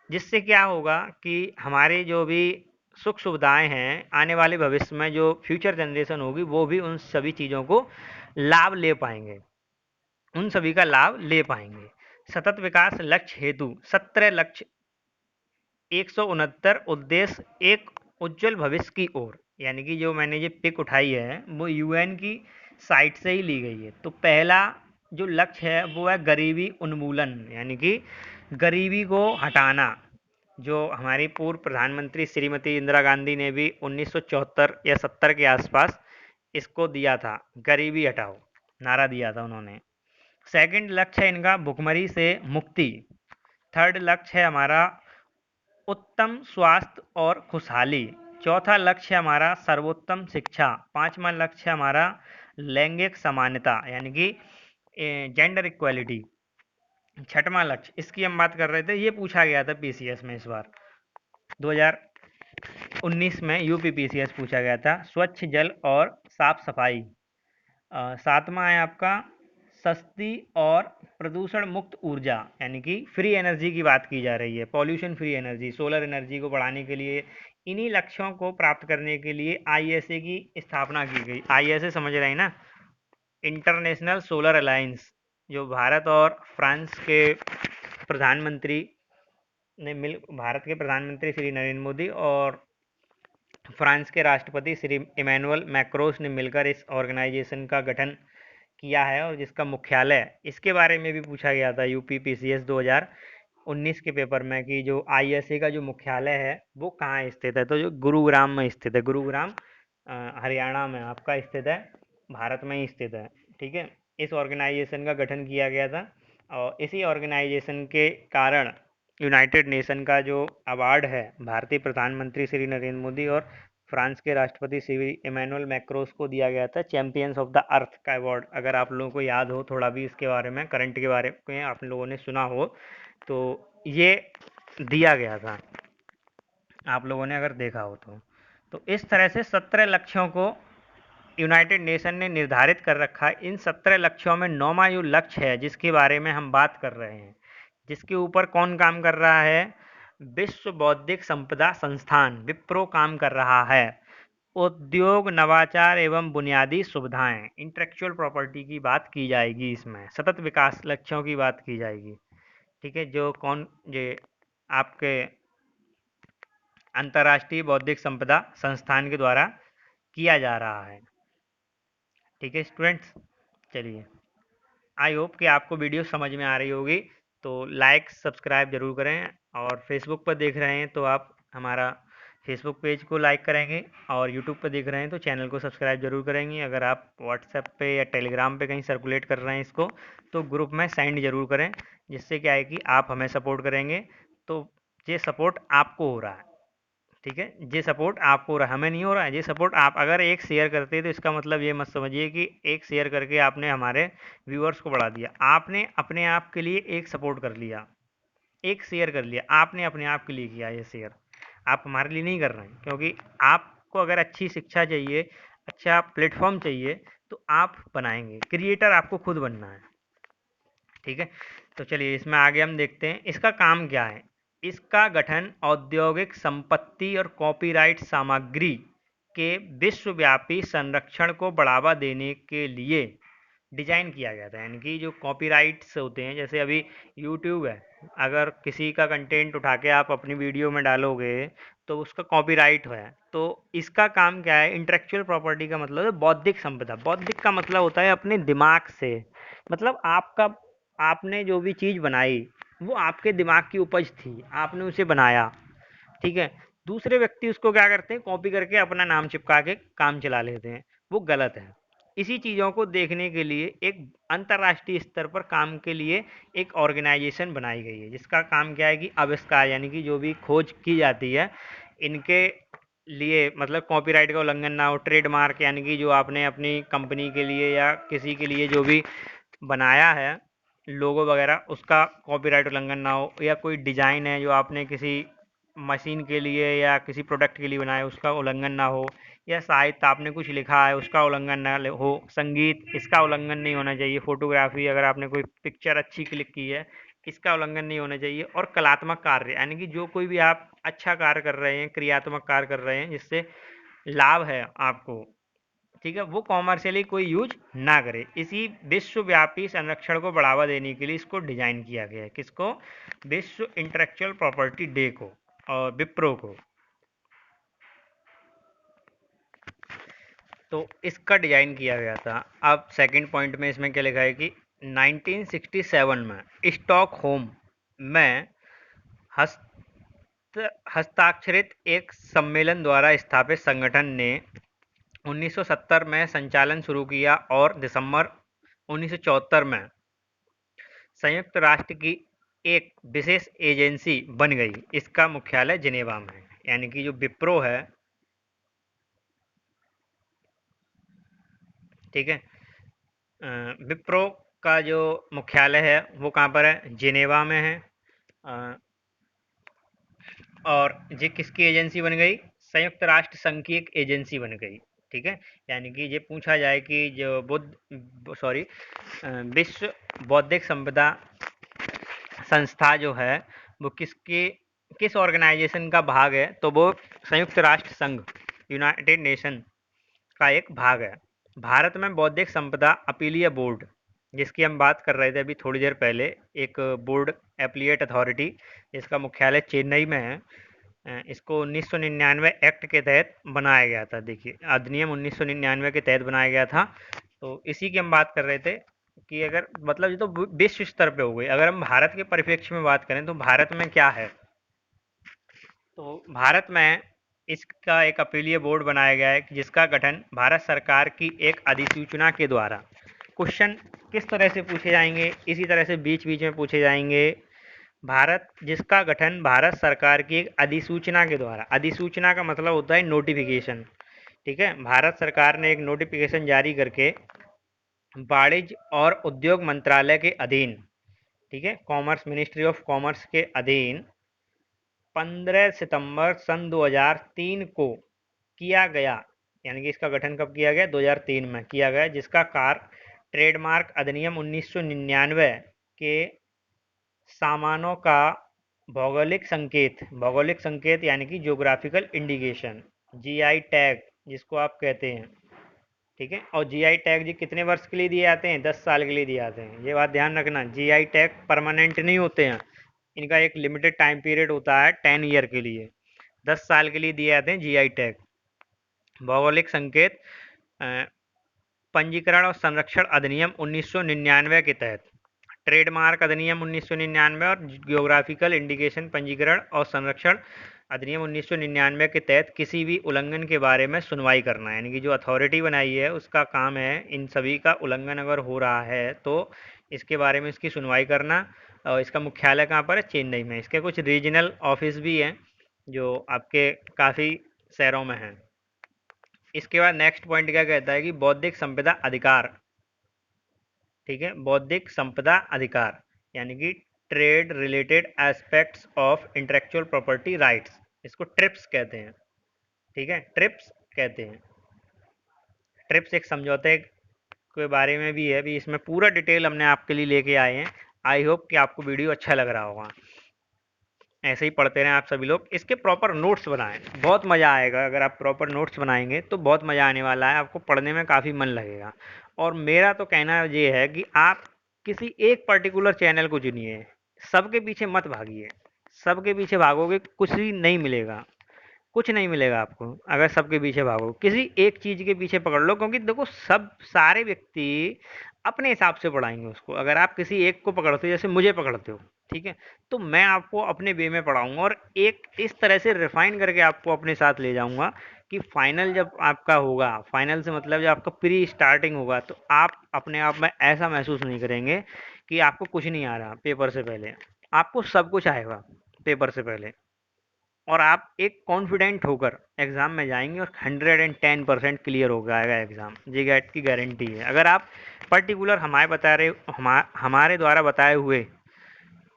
जिससे क्या होगा कि हमारे जो भी सुख सुविधाएं हैं, आने वाले भविष्य में जो फ्यूचर जनरेशन होगी वो भी उन सभी चीज़ों को लाभ ले पाएंगे, उन सभी का लाभ ले पाएंगे। सतत विकास लक्ष्य हेतु 17 लक्ष्य, 169 उद्देश्य, एक उज्जवल भविष्य की ओर, यानी कि जो मैंने ये पिक उठाई है वो यूएन की साइट से ही ली गई है। तो पहला जो लक्ष्य है वो है गरीबी उन्मूलन, यानी कि गरीबी को हटाना, जो हमारी पूर्व प्रधानमंत्री श्रीमती इंदिरा गांधी ने भी 1974 या 70 के आसपास इसको दिया था, गरीबी हटाओ नारा दिया था उन्होंने। सेकंड लक्ष्य है इनका भुखमरी से मुक्ति। थर्ड लक्ष्य है हमारा उत्तम स्वास्थ्य और खुशहाली। चौथा लक्ष्य है हमारा सर्वोत्तम शिक्षा। पांचवा लक्ष्य है हमारा लैंगिक समानता, यानी कि जेंडर इक्वालिटी। छठवां लक्ष्य, इसकी हम बात कर रहे थे, ये पूछा गया था पीसीएस में इस बार 2019 में, यूपी पीसीएस पूछा गया था, स्वच्छ जल और साफ सफाई। सातवां है आपका सस्ती और प्रदूषण मुक्त ऊर्जा, यानी कि फ्री एनर्जी की बात की जा रही है, pollution free energy, solar energy को बढ़ाने के लिए, इन्हीं लक्ष्यों को प्राप्त करने के लिए आईएसए की स्थापना की गई। आईएसए समझ रहे हैं ना, इंटरनेशनल सोलर अलायंस, जो भारत और फ्रांस के प्रधानमंत्री ने मिल, भारत के प्रधानमंत्री श्री नरेंद्र मोदी और फ्रांस के राष्ट्रपति श्री इमैनुअल मैक्रोस ने मिलकर इस ऑर्गेनाइजेशन का गठन किया है, और जिसका मुख्यालय, इसके बारे में भी पूछा गया था यूपी पीसीएस 2019 के पेपर में, कि जो आईएसए का जो मुख्यालय है वो कहाँ स्थित है, तो जो गुरुग्राम में स्थित है, गुरुग्राम हरियाणा में आपका स्थित है, भारत में ही स्थित है, ठीक है। इस ऑर्गेनाइजेशन का गठन किया गया था, और इसी ऑर्गेनाइजेशन के कारण यूनाइटेड नेशन का जो अवार्ड है भारतीय प्रधानमंत्री श्री नरेंद्र मोदी और फ्रांस के राष्ट्रपति श्री इमैनुअल मैक्रोस को दिया गया था, चैंपियंस ऑफ द अर्थ का अवार्ड। अगर आप लोगों को याद हो थोड़ा भी इसके बारे में, करंट के बारे में आप लोगों ने सुना हो तो ये दिया गया था, आप लोगों ने अगर देखा हो तो इस तरह से 17 लक्ष्यों को यूनाइटेड नेशन ने निर्धारित कर रखा है। इन 17 लक्ष्यों में 9वां जो लक्ष्य है जिसके बारे में हम बात कर रहे हैं, जिसके ऊपर कौन काम कर रहा है, विश्व बौद्धिक संपदा संस्थान विप्रो काम कर रहा है। उद्योग, नवाचार एवं बुनियादी सुविधाएं, इंटेलेक्चुअल प्रॉपर्टी की बात की जाएगी, इसमें सतत विकास लक्ष्यों की बात की जाएगी, ठीक है। जो कौन, ये आपके अंतर्राष्ट्रीय बौद्धिक संपदा संस्थान के द्वारा किया जा रहा है, ठीक है स्टूडेंट्स। चलिए, आई होप कि आपको वीडियो समझ में आ रही होगी, तो लाइक सब्सक्राइब जरूर करें, और फेसबुक पर देख रहे हैं तो आप हमारा फेसबुक पेज को लाइक करेंगे, और यूट्यूब पर देख रहे हैं तो चैनल को सब्सक्राइब जरूर करेंगे। अगर आप व्हाट्सएप पे या टेलीग्राम पे कहीं सर्कुलेट कर रहे हैं इसको, तो ग्रुप में सेंड जरूर करें, जिससे क्या है कि आप हमें सपोर्ट करेंगे, तो ये सपोर्ट आपको हो रहा है, ठीक है। ये सपोर्ट आपको हो रहा है, हमें नहीं हो रहा है। ये सपोर्ट आप अगर एक शेयर करते हैं तो इसका मतलब ये मत समझिए कि एक शेयर करके आपने हमारे व्यूअर्स को बढ़ा दिया, आपने अपने आप के लिए एक सपोर्ट कर लिया, एक शेयर कर लिया आपने, अपने आप के लिए किया ये शेयर, आप हमारे लिए नहीं कर रहे हैं, क्योंकि आपको अगर अच्छी शिक्षा चाहिए, अच्छा प्लेटफॉर्म चाहिए, तो आप बनाएंगे, क्रिएटर आपको खुद बनना है। ठीक है, तो चलिए इसमें आगे हम देखते हैं इसका काम क्या है। इसका गठन औद्योगिक संपत्ति और कॉपीराइट सामग्री के विश्वव्यापी संरक्षण को बढ़ावा देने के लिए डिजाइन किया गया था। यानी कि जो कॉपीराइट्स होते हैं, जैसे अभी यूट्यूब है, अगर किसी का कंटेंट उठा के आप अपनी वीडियो में डालोगे तो उसका कॉपीराइट है। तो इसका काम क्या है, इंटेलेक्चुअल प्रॉपर्टी का मतलब है बौद्धिक संपदा। बौद्धिक का मतलब होता है अपने दिमाग से, मतलब आपका, आपने जो भी चीज़ बनाई वो आपके दिमाग की उपज थी, आपने उसे बनाया। ठीक है, दूसरे व्यक्ति उसको क्या करते हैं, कॉपी करके अपना नाम चिपका के काम चला लेते हैं, वो गलत है। इसी चीज़ों को देखने के लिए एक अंतर्राष्ट्रीय स्तर पर काम के लिए एक ऑर्गेनाइजेशन बनाई गई है, जिसका काम क्या है कि आविष्कार, यानी कि जो भी खोज की जाती है इनके लिए, मतलब कॉपीराइट का उल्लंघन ना हो, ट्रेडमार्क यानी कि जो आपने अपनी कंपनी के लिए या किसी के लिए जो भी बनाया है, लोगो वगैरह, उसका कॉपीराइट उल्लंघन ना हो, या कोई डिज़ाइन है जो आपने किसी मशीन के लिए या किसी प्रोडक्ट के लिए बनाया उसका उल्लंघन ना हो, या साहित्य आपने कुछ लिखा है उसका उल्लंघन ना हो, संगीत इसका उल्लंघन नहीं होना चाहिए, फोटोग्राफी अगर आपने कोई पिक्चर अच्छी क्लिक की है इसका उल्लंघन नहीं होना चाहिए, और कलात्मक कार्य यानी कि जो कोई भी आप अच्छा कार्य कर रहे हैं, क्रियात्मक कार्य कर रहे हैं जिससे लाभ है आपको, ठीक है, वो कॉमर्शियली कोई यूज ना करे। इसी विश्वव्यापी संरक्षण को बढ़ावा देने के लिए इसको डिजाइन किया गया है। किसको, विश्व इंटेलेक्चुअल प्रॉपर्टी डे को और विप्रो को। तो इसका डिजाइन किया गया था। अब सेकंड पॉइंट में इसमें क्या लिखा है कि 1967 में स्टॉकहोम में हस्त हस्ताक्षरित एक सम्मेलन द्वारा स्थापित संगठन ने 1970 में संचालन शुरू किया और दिसंबर 1974 में संयुक्त राष्ट्र की एक विशेष एजेंसी बन गई। इसका मुख्यालय जिनेवा में है। यानी कि जो विप्रो है, ठीक है, विप्रो का जो मुख्यालय है वो कहाँ पर है, जिनेवा में है। अ, और ये किसकी एजेंसी बन गई, संयुक्त राष्ट्र संघ की एक एजेंसी बन गई। ठीक है, यानी कि ये पूछा जाए कि जो बुद्ध सॉरी विश्व बौद्धिक संपदा संस्था जो है वो किस ऑर्गेनाइजेशन का भाग है, तो वो संयुक्त राष्ट्र संघ, यूनाइटेड नेशन का एक भाग है। भारत में बौद्धिक संपदा अपीलीय बोर्ड, जिसकी हम बात कर रहे थे अभी थोड़ी देर पहले, एक बोर्ड एप्लीट अथॉरिटी, इसका मुख्यालय चेन्नई में है। इसको 1999 एक्ट के तहत बनाया गया था। देखिए, अधिनियम 1999 के तहत बनाया गया था। तो इसी की हम बात कर रहे थे कि अगर, मतलब ये तो विश्व स्तर पे हो गई, अगर हम भारत के परिप्रेक्ष्य में बात करें तो भारत में क्या है, तो भारत में इसका एक अपीलीय बोर्ड बनाया गया है जिसका गठन भारत सरकार की एक अधिसूचना के द्वारा, क्वेश्चन किस तरह से पूछे जाएंगे, इसी तरह से बीच बीच में पूछे जाएंगे। भारत, जिसका गठन भारत सरकार की एक अधिसूचना के द्वारा, अधिसूचना का मतलब होता है नोटिफिकेशन। ठीक है, भारत सरकार ने एक नोटिफिकेशन जारी करके वाणिज्य और उद्योग मंत्रालय के अधीन, ठीक है, कॉमर्स, मिनिस्ट्री ऑफ कॉमर्स के अधीन 15 सितंबर सन 2003 को किया गया। यानी कि इसका गठन कब किया गया, 2003 में किया गया, जिसका कार्य ट्रेडमार्क अधिनियम 1999 के सामानों का भौगोलिक संकेत यानी कि ज्योग्राफिकल इंडिकेशन, जीआई टैग जिसको आप कहते हैं। ठीक है, और जीआई टैग जी कितने वर्ष के लिए दिए जाते हैं, 10 साल के लिए दिए जाते हैं। ये बात ध्यान रखना, जीआई टैग परमानेंट नहीं होते हैं, इनका एक लिमिटेड टाइम पीरियड होता है 10 ईयर के लिए, 10 साल के लिए दिए जाते हैं जीआई टैग। भौगोलिक संकेत पंजीकरण और संरक्षण अधिनियम 1999 के तहत, ट्रेडमार्क अधिनियम 1999 और ज्योग्राफिकल इंडिकेशन पंजीकरण और संरक्षण अधिनियम 1999 के तहत किसी भी उल्लंघन के बारे में सुनवाई करना। यानी कि जो अथॉरिटी बनाई है उसका काम है इन सभी का उल्लंघन अगर हो रहा है तो इसके बारे में इसकी सुनवाई करना। और इसका मुख्यालय कहाँ पर है, चेन्नई में। इसके कुछ रीजनल ऑफिस भी हैं जो आपके काफ़ी शहरों में हैं। इसके बाद नेक्स्ट पॉइंट क्या कहता है कि बौद्धिक संपदा अधिकार। ठीक है, बौद्धिक संपदा अधिकार यानी कि trade related aspects of intellectual property rights, इसको ट्रिप्स कहते हैं। ठीक है, ट्रिप्स कहते हैं। ट्रिप्स एक समझौते के बारे में भी है, भी इसमें पूरा डिटेल हमने आपके लिए लेके आए हैं। आई होप कि आपको वीडियो अच्छा लग रहा होगा। ऐसे ही पढ़ते रहें आप सभी लोग, इसके प्रॉपर नोट्स बनाएं, बहुत मज़ा आएगा। अगर आप प्रॉपर नोट्स बनाएंगे तो बहुत मज़ा आने वाला है, आपको पढ़ने में काफ़ी मन लगेगा। और मेरा तो कहना ये है कि आप किसी एक पर्टिकुलर चैनल को चुनिए, सबके पीछे मत भागिए। सबके पीछे भागोगे कुछ ही नहीं मिलेगा, कुछ नहीं मिलेगा आपको। अगर सबके पीछे भागो, किसी एक चीज़ के पीछे पकड़ लो, क्योंकि देखो सब सारे व्यक्ति अपने हिसाब से पढ़ाएंगे उसको। अगर आप किसी एक को पकड़ते हो, जैसे मुझे पकड़ते हो, ठीक है, तो मैं आपको अपने वे में पढ़ाऊंगा और एक इस तरह से रिफाइन करके आपको अपने साथ ले जाऊंगा कि फाइनल जब आपका होगा, फाइनल से मतलब जब आपका प्री स्टार्टिंग होगा, तो आप अपने आप में ऐसा महसूस नहीं करेंगे कि आपको कुछ नहीं आ रहा पेपर से पहले। आपको सब कुछ आएगा पेपर से पहले, और आप एक कॉन्फिडेंट होकर एग्ज़ाम में जाएंगे और 110% क्लियर हो जाएगा एग्ज़ाम। जी गेट की गारंटी है। अगर आप पर्टिकुलर हमारे द्वारा बताए हुए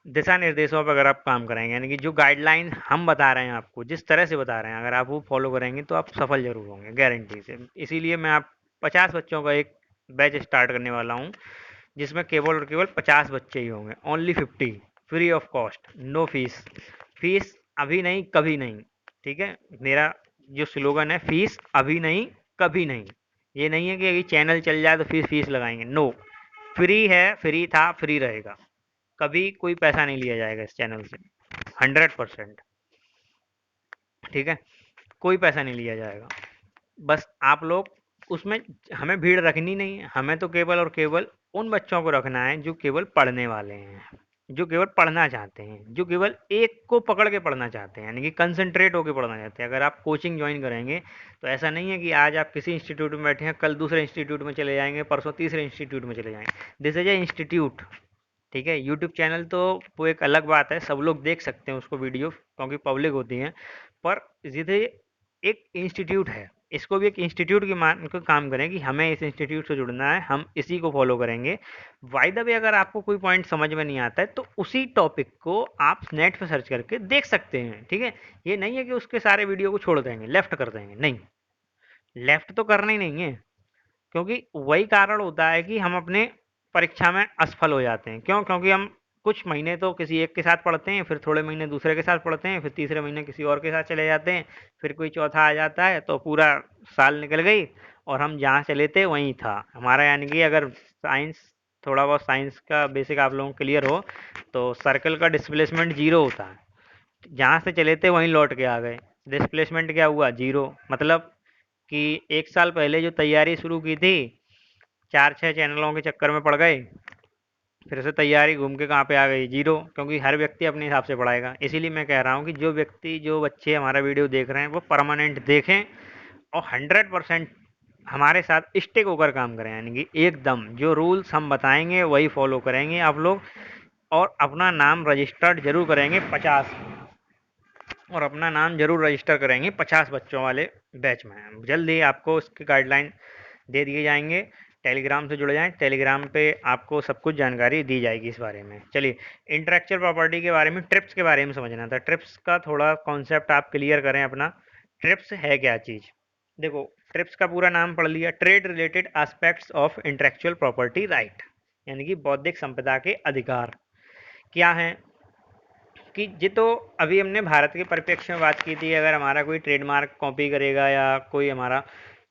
दिशा निर्देशों पर अगर आप काम करेंगे, यानी कि जो गाइडलाइन हम बता रहे हैं आपको, जिस तरह से बता रहे हैं, अगर आप वो फॉलो करेंगे तो आप सफल जरूर होंगे, गारंटी से। इसीलिए मैं आप 50 बच्चों का एक बैच स्टार्ट करने वाला हूँ, जिसमें केवल और केवल 50 बच्चे ही होंगे, only 50, free of cost, no fees. Fees अभी नहीं कभी नहीं, ठीक है। मेरा जो स्लोगन है, फीस अभी नहीं कभी नहीं। ये नहीं है कि अभी चैनल चल जाए तो फीस फीस लगाएंगे, नो। फ्री है, फ्री था, फ्री रहेगा। कभी कोई पैसा नहीं लिया जाएगा इस चैनल से, 100%। ठीक है, कोई पैसा नहीं लिया जाएगा। बस आप लोग उसमें, हमें भीड़ रखनी नहीं है, हमें तो केवल और केवल उन बच्चों को रखना है जो केवल पढ़ने वाले हैं, जो केवल पढ़ना चाहते हैं, जो केवल एक को पकड़ के पढ़ना चाहते हैं, यानी कि कंसंट्रेट होकर पढ़ना चाहते हैं। अगर आप कोचिंग ज्वाइन करेंगे तो ऐसा नहीं है कि आज आप किसी इंस्टीट्यूट में बैठे हैं, कल दूसरे इंस्टीट्यूट में चले जाएंगे, परसों तीसरे इंस्टीट्यूट में चले जाएंगे। This is a institute. ठीक है, यूट्यूब चैनल तो वो एक अलग बात है, सब लोग देख सकते हैं उसको वीडियो, क्योंकि पब्लिक होती है। पर सीधे एक इंस्टीट्यूट है, इसको भी एक इंस्टीट्यूट की मान को काम करें कि हमें इस इंस्टीट्यूट से जुड़ना है, हम इसी को फॉलो करेंगे। बाय द वे, अगर आपको कोई पॉइंट समझ में नहीं आता है तो उसी टॉपिक को आप नेट पर सर्च करके देख सकते हैं। ठीक है, ये नहीं है कि उसके सारे वीडियो को छोड़ देंगे, लेफ्ट कर देंगे, नहीं। लेफ्ट तो करना ही नहीं है, क्योंकि वही कारण होता है कि हम अपने परीक्षा में असफल हो जाते हैं। क्यों? क्योंकि हम कुछ महीने तो किसी एक के साथ पढ़ते हैं, फिर थोड़े महीने दूसरे के साथ पढ़ते हैं, फिर तीसरे महीने किसी और के साथ चले जाते हैं, फिर कोई चौथा आ जाता है, तो पूरा साल निकल गई और हम जहाँ चले थे वहीं था हमारा। यानी कि अगर साइंस, थोड़ा बहुत साइंस का बेसिक आप लोगों को क्लियर हो, तो सर्कल का डिस्प्लेसमेंट जीरो होता है। जहाँ से चले थे वहीं लौट के आ गए, डिस्प्लेसमेंट क्या हुआ? जीरो। मतलब कि एक साल पहले जो तैयारी शुरू की थी, चार छह चैनलों के चक्कर में पड़ गए, फिर से तैयारी घूम के कहाँ पे आ गई? जीरो। क्योंकि हर व्यक्ति अपने हिसाब से पढ़ाएगा। इसीलिए मैं कह रहा हूँ कि जो व्यक्ति, जो बच्चे हमारा वीडियो देख रहे हैं, वो परमानेंट देखें और 100% हमारे साथ स्टिक होकर काम करें, यानी कि एकदम जो रूल्स हम बताएंगे वही फॉलो करेंगे आप लोग, और अपना नाम रजिस्टर्ड जरूर करेंगे 50, और अपना नाम जरूर रजिस्टर करेंगे 50 बच्चों वाले बैच में। जल्द ही आपको इसके गाइडलाइन दे दिए जाएंगे। टेलीग्राम से जुड़ जाएं, टेलीग्राम पे आपको सब कुछ जानकारी दी जाएगी इस बारे में। चलिए, इंटेलेक्चुअल प्रॉपर्टी के बारे में, ट्रिप्स के बारे में समझना था। ट्रिप्स का थोड़ा कॉन्सेप्ट आप क्लियर करें अपना। ट्रिप्स है क्या चीज़? देखो, ट्रिप्स का पूरा नाम पढ़ लिया, trade related aspects of intellectual property right, यानी कि बौद्धिक संपदा के अधिकार क्या हैं। कि ये तो अभी हमने भारत के परिप्रेक्ष्य में बात की थी। अगर हमारा कोई ट्रेडमार्क कॉपी करेगा या कोई हमारा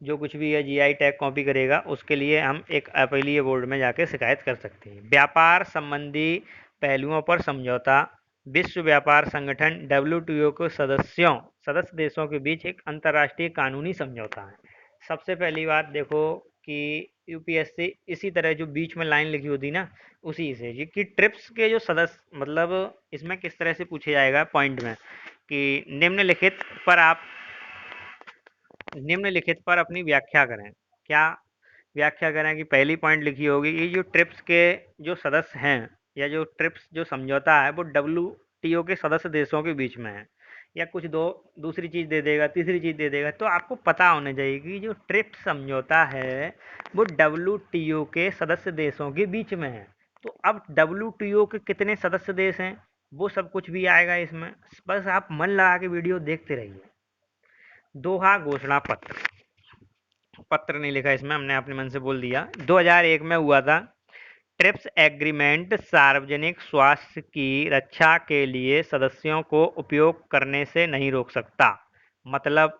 जो कुछ भी है जीआई टैग कॉपी करेगा, उसके लिए हम एक अपीलीय बोर्ड में जाके शिकायत कर सकते हैं। व्यापार संबंधी पहलुओं पर समझौता विश्व व्यापार संगठन डब्ल्यूटीओ के सदस्य देशों के बीच एक अंतर्राष्ट्रीय कानूनी समझौता है। सबसे पहली बात देखो कि यूपीएससी इसी तरह जो बीच में लाइन लिखी होती ना, उसी से ये कि ट्रिप्स के जो सदस्य, मतलब इसमें किस तरह से पूछे जाएगा पॉइंट में कि निम्नलिखित पर अपनी व्याख्या करें। क्या व्याख्या करें? कि पहली पॉइंट लिखी होगी कि जो ट्रिप्स के जो सदस्य हैं, या जो ट्रिप्स जो समझौता है, वो डब्ल्यूटीओ के सदस्य देशों के बीच में है, या कुछ दो दूसरी चीज़ दे देगा, तीसरी चीज़ दे देगा। तो आपको पता होना चाहिए कि जो ट्रिप्स समझौता है वो डब्ल्यूटीओ के सदस्य देशों के बीच में है। तो अब WTO के कितने सदस्य देश हैं, वो सब कुछ भी आएगा इसमें। बस आप मन लगा के वीडियो देखते रहिए। दोहा घोषणा पत्र, पत्र नहीं लिखा इसमें, हमने अपने मन से बोल दिया। 2001 में हुआ था। ट्रिप्स एग्रीमेंट सार्वजनिक स्वास्थ्य की रक्षा के लिए सदस्यों को उपयोग करने से नहीं रोक सकता। मतलब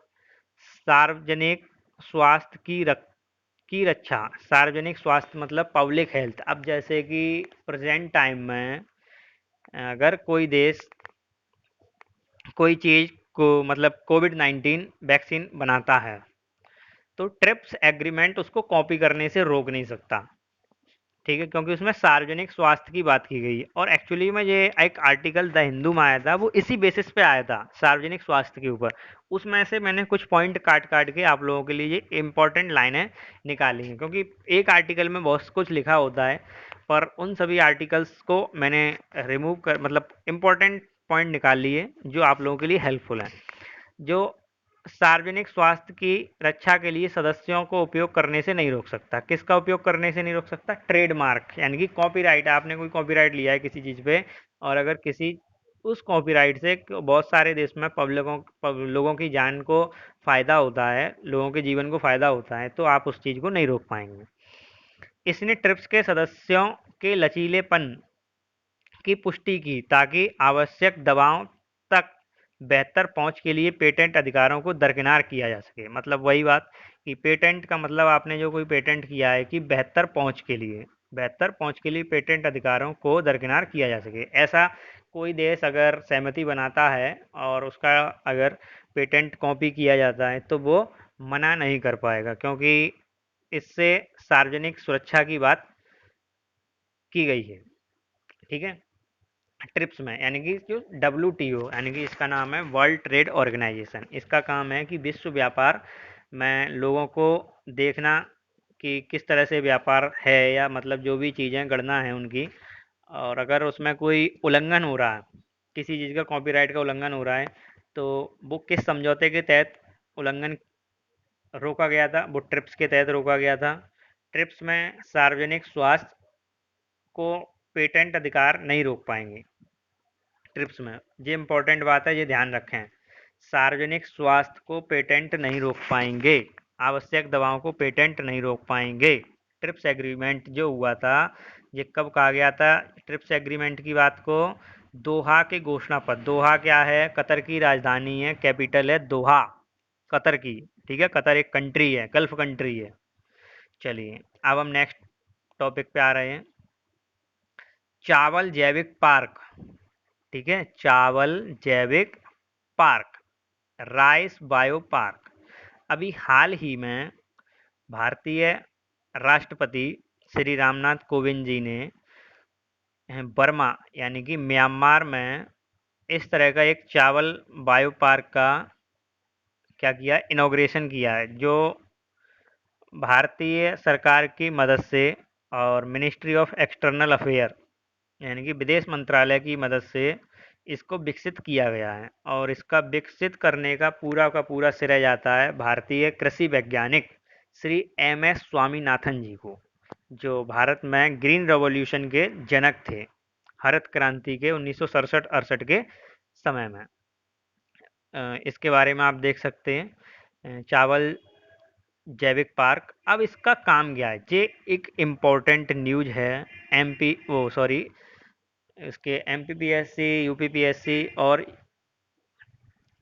सार्वजनिक स्वास्थ्य की रक्षा, सार्वजनिक स्वास्थ्य मतलब पब्लिक हेल्थ। अब जैसे कि प्रेजेंट टाइम में अगर कोई देश कोई चीज़ को मतलब कोविड-19 वैक्सीन बनाता है, तो ट्रिप्स एग्रीमेंट उसको कॉपी करने से रोक नहीं सकता। ठीक है, क्योंकि उसमें सार्वजनिक स्वास्थ्य की बात की गई है। और एक्चुअली में ये एक आर्टिकल द हिंदू में आया था, वो इसी बेसिस पे आया था, सार्वजनिक स्वास्थ्य के ऊपर। उसमें से मैंने कुछ पॉइंट काट काट के आप लोगों के लिए ये इंपॉर्टेंट लाइनें निकाली हैं, क्योंकि एक आर्टिकल में बहुत कुछ लिखा होता है, पर उन सभी आर्टिकल्स को मैंने रिमूव कर मतलब इंपॉर्टेंट पॉइंट निकाल लिए जो आप लोगों के लिए हेल्पफुल हैं। जो सार्वजनिक स्वास्थ्य की रक्षा के लिए सदस्यों को उपयोग करने से नहीं रोक सकता। किसका उपयोग करने से नहीं रोक सकता? ट्रेडमार्क, यानी कि कॉपीराइट। आपने कोई कॉपीराइट लिया है किसी चीज़ पे, और अगर किसी उस कॉपीराइट से बहुत सारे देश में लोगों की जान को फ़ायदा होता है, लोगों के जीवन को फ़ायदा होता है, तो आप उस चीज़ को नहीं रोक पाएंगे। इसने ट्रिप्स के सदस्यों के लचीलेपन की पुष्टि की ताकि आवश्यक दवाओं तक बेहतर पहुंच के लिए पेटेंट अधिकारों को दरकिनार किया जा सके। मतलब वही बात कि पेटेंट का मतलब आपने जो कोई पेटेंट किया है कि बेहतर पहुंच के लिए, बेहतर पहुंच के लिए पेटेंट अधिकारों को दरकिनार किया जा सके। ऐसा कोई देश अगर सहमति बनाता है और उसका अगर पेटेंट कॉपी किया जाता है तो वो मना नहीं कर पाएगा, क्योंकि इससे सार्वजनिक सुरक्षा की बात की गई है। ठीक है, ट्रिप्स में, यानी कि जो WTO, यानी कि इसका नाम है वर्ल्ड ट्रेड ऑर्गेनाइजेशन। इसका काम है कि विश्व व्यापार में लोगों को देखना कि किस तरह से व्यापार है, या मतलब जो भी चीज़ें गणना है उनकी, और अगर उसमें कोई उल्लंघन हो रहा है, किसी चीज़ का कॉपीराइट का उल्लंघन हो रहा है, तो वो किस समझौते के तहत उल्लंघन रोका गया था? वो ट्रिप्स के तहत रोका गया था। ट्रिप्स में सार्वजनिक स्वास्थ्य को पेटेंट अधिकार नहीं रोक पाएंगे। ट्रिप्स में ये इंपॉर्टेंट बात है, ये ध्यान रखें। सार्वजनिक स्वास्थ्य को पेटेंट नहीं रोक पाएंगे, आवश्यक दवाओं को पेटेंट नहीं रोक पाएंगे। ट्रिप्स एग्रीमेंट जो हुआ था, ये कब कहा गया था ट्रिप्स एग्रीमेंट की बात को? दोहा के घोषणा पत्र। दोहा क्या है? कतर की राजधानी है, कैपिटल है दोहा, कतर की। ठीक है, कतर एक कंट्री है, गल्फ कंट्री है। चलिए अब हम नेक्स्ट टॉपिक पे आ रहे हैं। चावल जैविक पार्क। ठीक है, चावल जैविक पार्क, राइस बायो पार्क। अभी हाल ही में भारतीय राष्ट्रपति श्री रामनाथ कोविंद जी ने बर्मा यानी कि म्यांमार में इस तरह का एक चावल बायो पार्क का क्या किया? इनॉग्रेशन किया है, जो भारतीय सरकार की मदद से और मिनिस्ट्री ऑफ एक्सटर्नल अफेयर यानी कि विदेश मंत्रालय की मदद से इसको विकसित किया गया है। और इसका विकसित करने का पूरा श्रेय जाता है भारतीय कृषि वैज्ञानिक श्री MS स्वामीनाथन जी को, जो भारत में ग्रीन रेवोल्यूशन के जनक थे, हरित क्रांति के 1967-68 के समय में। इसके बारे में आप देख सकते हैं, चावल जैविक पार्क। अब इसका काम क्या है? ये एक इम्पोर्टेंट न्यूज है। MP वो सॉरी इसके MPPSC, UPPSC और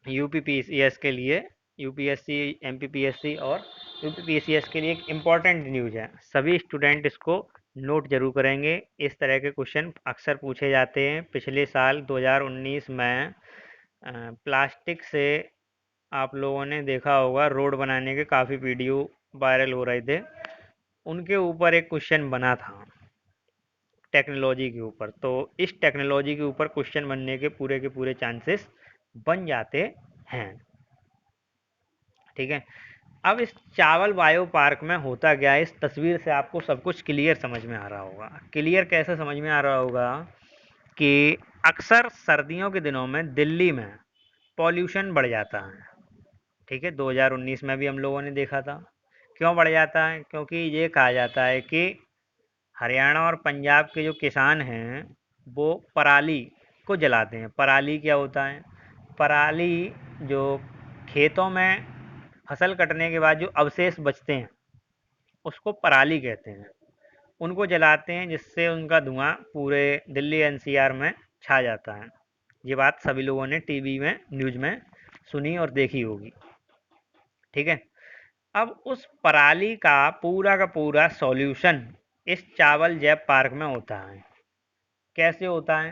UPPCS के लिए, UPSC, MPPSC और UPPCS के लिए एक इम्पॉर्टेंट न्यूज़ है। सभी स्टूडेंट इसको नोट जरूर करेंगे। इस तरह के क्वेश्चन अक्सर पूछे जाते हैं। पिछले साल 2019 में प्लास्टिक से आप लोगों ने देखा होगा, रोड बनाने के काफ़ी वीडियो वायरल हो रहे थे, उनके ऊपर एक क्वेश्चन बना था टेक्नोलॉजी के ऊपर। तो इस टेक्नोलॉजी के ऊपर क्वेश्चन बनने के पूरे चांसेस बन जाते हैं। ठीक है, अब इस चावल बायो पार्क में होता क्या है, इस तस्वीर से आपको सब कुछ क्लियर समझ में आ रहा होगा। क्लियर कैसे समझ में आ रहा होगा कि अक्सर सर्दियों के दिनों में दिल्ली में पॉल्यूशन बढ़ जाता है। ठीक है, 2019 में भी हम लोगों ने देखा था। क्यों बढ़ जाता है? क्योंकि ये कहा जाता है कि हरियाणा और पंजाब के जो किसान हैं वो पराली को जलाते हैं। पराली क्या होता है? पराली जो खेतों में फसल कटने के बाद जो अवशेष बचते हैं उसको पराली कहते हैं। उनको जलाते हैं जिससे उनका धुआं पूरे दिल्ली एनसीआर में छा जाता है। ये बात सभी लोगों ने टीवी में न्यूज़ में सुनी और देखी होगी। ठीक है। अब उस पराली का पूरा सॉल्यूशन इस चावल जैव पार्क में होता है। कैसे होता है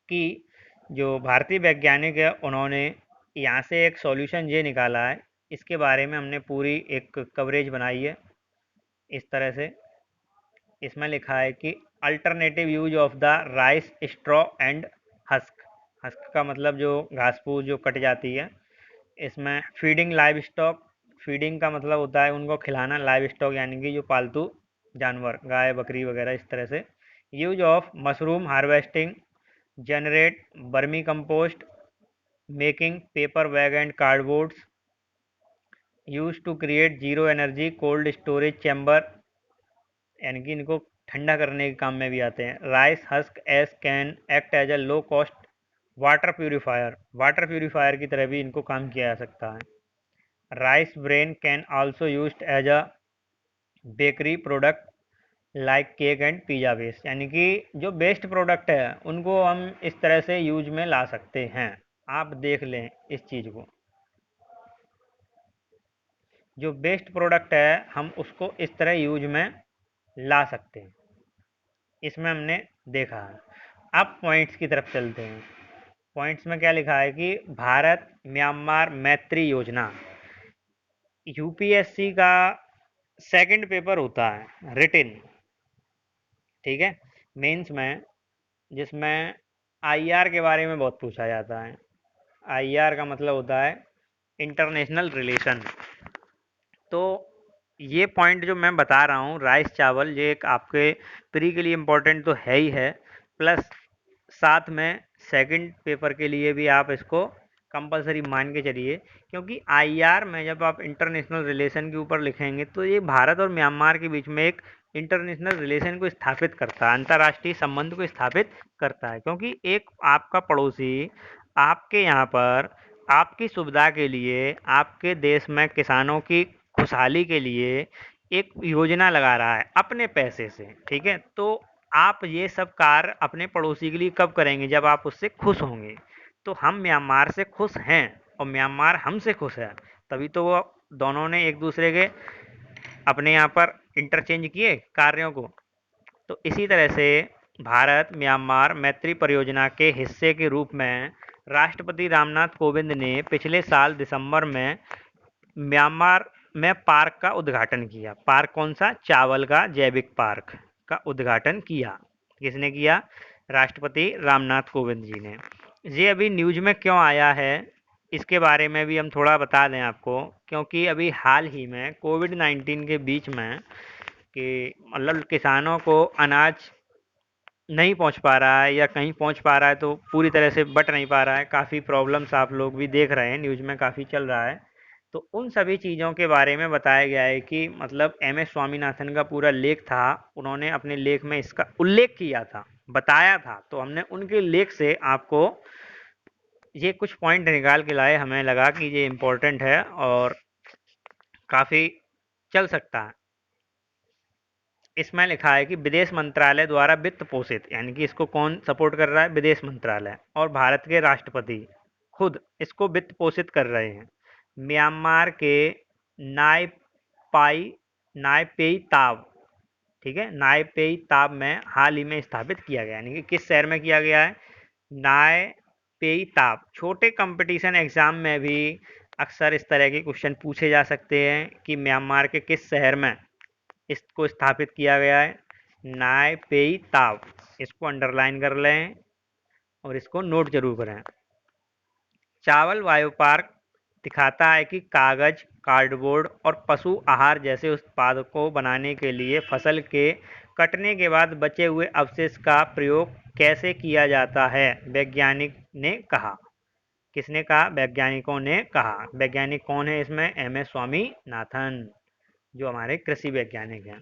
कि जो भारतीय वैज्ञानिक है उन्होंने यहाँ से एक सॉल्यूशन ये निकाला है। इसके बारे में हमने पूरी एक कवरेज बनाई है इस तरह से। इसमें लिखा है कि alternative use of the rice straw and husk. Husk का मतलब जो घास फूस जो कट जाती है। इसमें फीडिंग लाइव स्टॉक। फीडिंग का मतलब होता है उनको खिलाना। लाइव स्टॉक यानी कि जो पालतू जानवर गाय बकरी वगैरह इस तरह से। Use of mushroom harvesting generate vermi compost making paper bag and cardboards use to create zero energy cold storage chamber यानी कि इनको ठंडा करने के काम में भी आते हैं। Rice husk ash can act as a low cost water purifier. Water purifier की तरह भी इनको काम किया जा सकता है। Rice bran can also used as a bakery product like cake and pizza base यानी कि जो बेस्ट प्रोडक्ट है उनको हम इस तरह से यूज में ला सकते हैं। आप देख लें इस चीज़ को। जो बेस्ट प्रोडक्ट है हम उसको इस तरह यूज में ला सकते हैं। इसमें हमने देखा है। अब पॉइंट्स की तरफ चलते हैं। पॉइंट्स में क्या लिखा है कि भारत म्यांमार मैत्री योजना यूपीएससी का सेकंड पेपर होता है रिटिन। ठीक है। मेंस में जिसमें आईआर के बारे में बहुत पूछा जाता है। आईआर का मतलब होता है इंटरनेशनल रिलेशन। तो ये पॉइंट जो मैं बता रहा हूँ राइस चावल ये एक आपके प्री के लिए इम्पोर्टेंट तो है ही है प्लस साथ में सेकंड पेपर के लिए भी आप इसको कंपलसरी मान के चलिए। क्योंकि आईआर में जब आप इंटरनेशनल रिलेशन के ऊपर लिखेंगे तो ये भारत और म्यांमार के बीच में एक इंटरनेशनल रिलेशन को स्थापित करता है। अंतर्राष्ट्रीय संबंध को स्थापित करता है क्योंकि एक आपका पड़ोसी आपके यहाँ पर आपकी सुविधा के लिए आपके देश में किसानों की खुशहाली के लिए एक योजना लगा रहा है अपने पैसे से। ठीक है। तो आप ये सब कार्य अपने पड़ोसी के लिए कब करेंगे? जब आप उससे खुश होंगे। तो हम म्यांमार से खुश हैं और म्यांमार हमसे खुश है तभी तो वो दोनों ने एक दूसरे के अपने यहाँ पर इंटरचेंज किए कार्यों को। तो इसी तरह से भारत म्यांमार मैत्री परियोजना के हिस्से के रूप में राष्ट्रपति रामनाथ कोविंद ने पिछले साल दिसंबर में म्यांमार में पार्क का उद्घाटन किया। पार्क कौन सा? चावल का जैविक पार्क का उद्घाटन किया। किसने किया? राष्ट्रपति रामनाथ कोविंद जी ने। ये अभी न्यूज में क्यों आया है इसके बारे में भी हम थोड़ा बता दें आपको। क्योंकि अभी हाल ही में कोविड-19 के बीच में कि मतलब किसानों को अनाज नहीं पहुंच पा रहा है या कहीं पहुंच पा रहा है तो पूरी तरह से बट नहीं पा रहा है। काफ़ी प्रॉब्लम्स आप लोग भी देख रहे हैं न्यूज़ में काफ़ी चल रहा है। तो उन सभी चीज़ों के बारे में बताया गया है कि मतलब एम एस स्वामीनाथन का पूरा लेख था। उन्होंने अपने लेख में इसका उल्लेख किया था बताया था। तो हमने उनके लेख से आपको ये कुछ पॉइंट निकाल के लाए। हमें लगा कि ये इम्पोर्टेंट है और काफ़ी चल सकता है। इसमें लिखा है कि विदेश मंत्रालय द्वारा वित्त पोषित यानी कि इसको कौन सपोर्ट कर रहा है? विदेश मंत्रालय और भारत के राष्ट्रपति खुद इसको वित्त पोषित कर रहे हैं। म्यांमार के नायपाई नायपेई ताव। ठीक है। नायपेई ताव में हाल ही में स्थापित किया गया यानी कि किस शहर में किया गया है? नायपेई ताव। छोटे कंपटीशन एग्जाम में भी अक्सर इस तरह के क्वेश्चन पूछे जा सकते हैं कि म्यांमार के किस शहर में इसको स्थापित किया गया है? नायपेई ताव। इसको अंडरलाइन कर लें और इसको नोट जरूर करें। चावल बायोपार्क दिखाता है कि कागज कार्डबोर्ड और पशु आहार जैसे उत्पादों को बनाने के लिए फसल के कटने के बाद बचे हुए अवशेष का प्रयोग कैसे किया जाता है? वैज्ञानिक ने कहा। किसने कहा? वैज्ञानिकों ने कहा। वैज्ञानिक कौन है इसमें? एम एस स्वामीनाथन जो हमारे कृषि वैज्ञानिक हैं।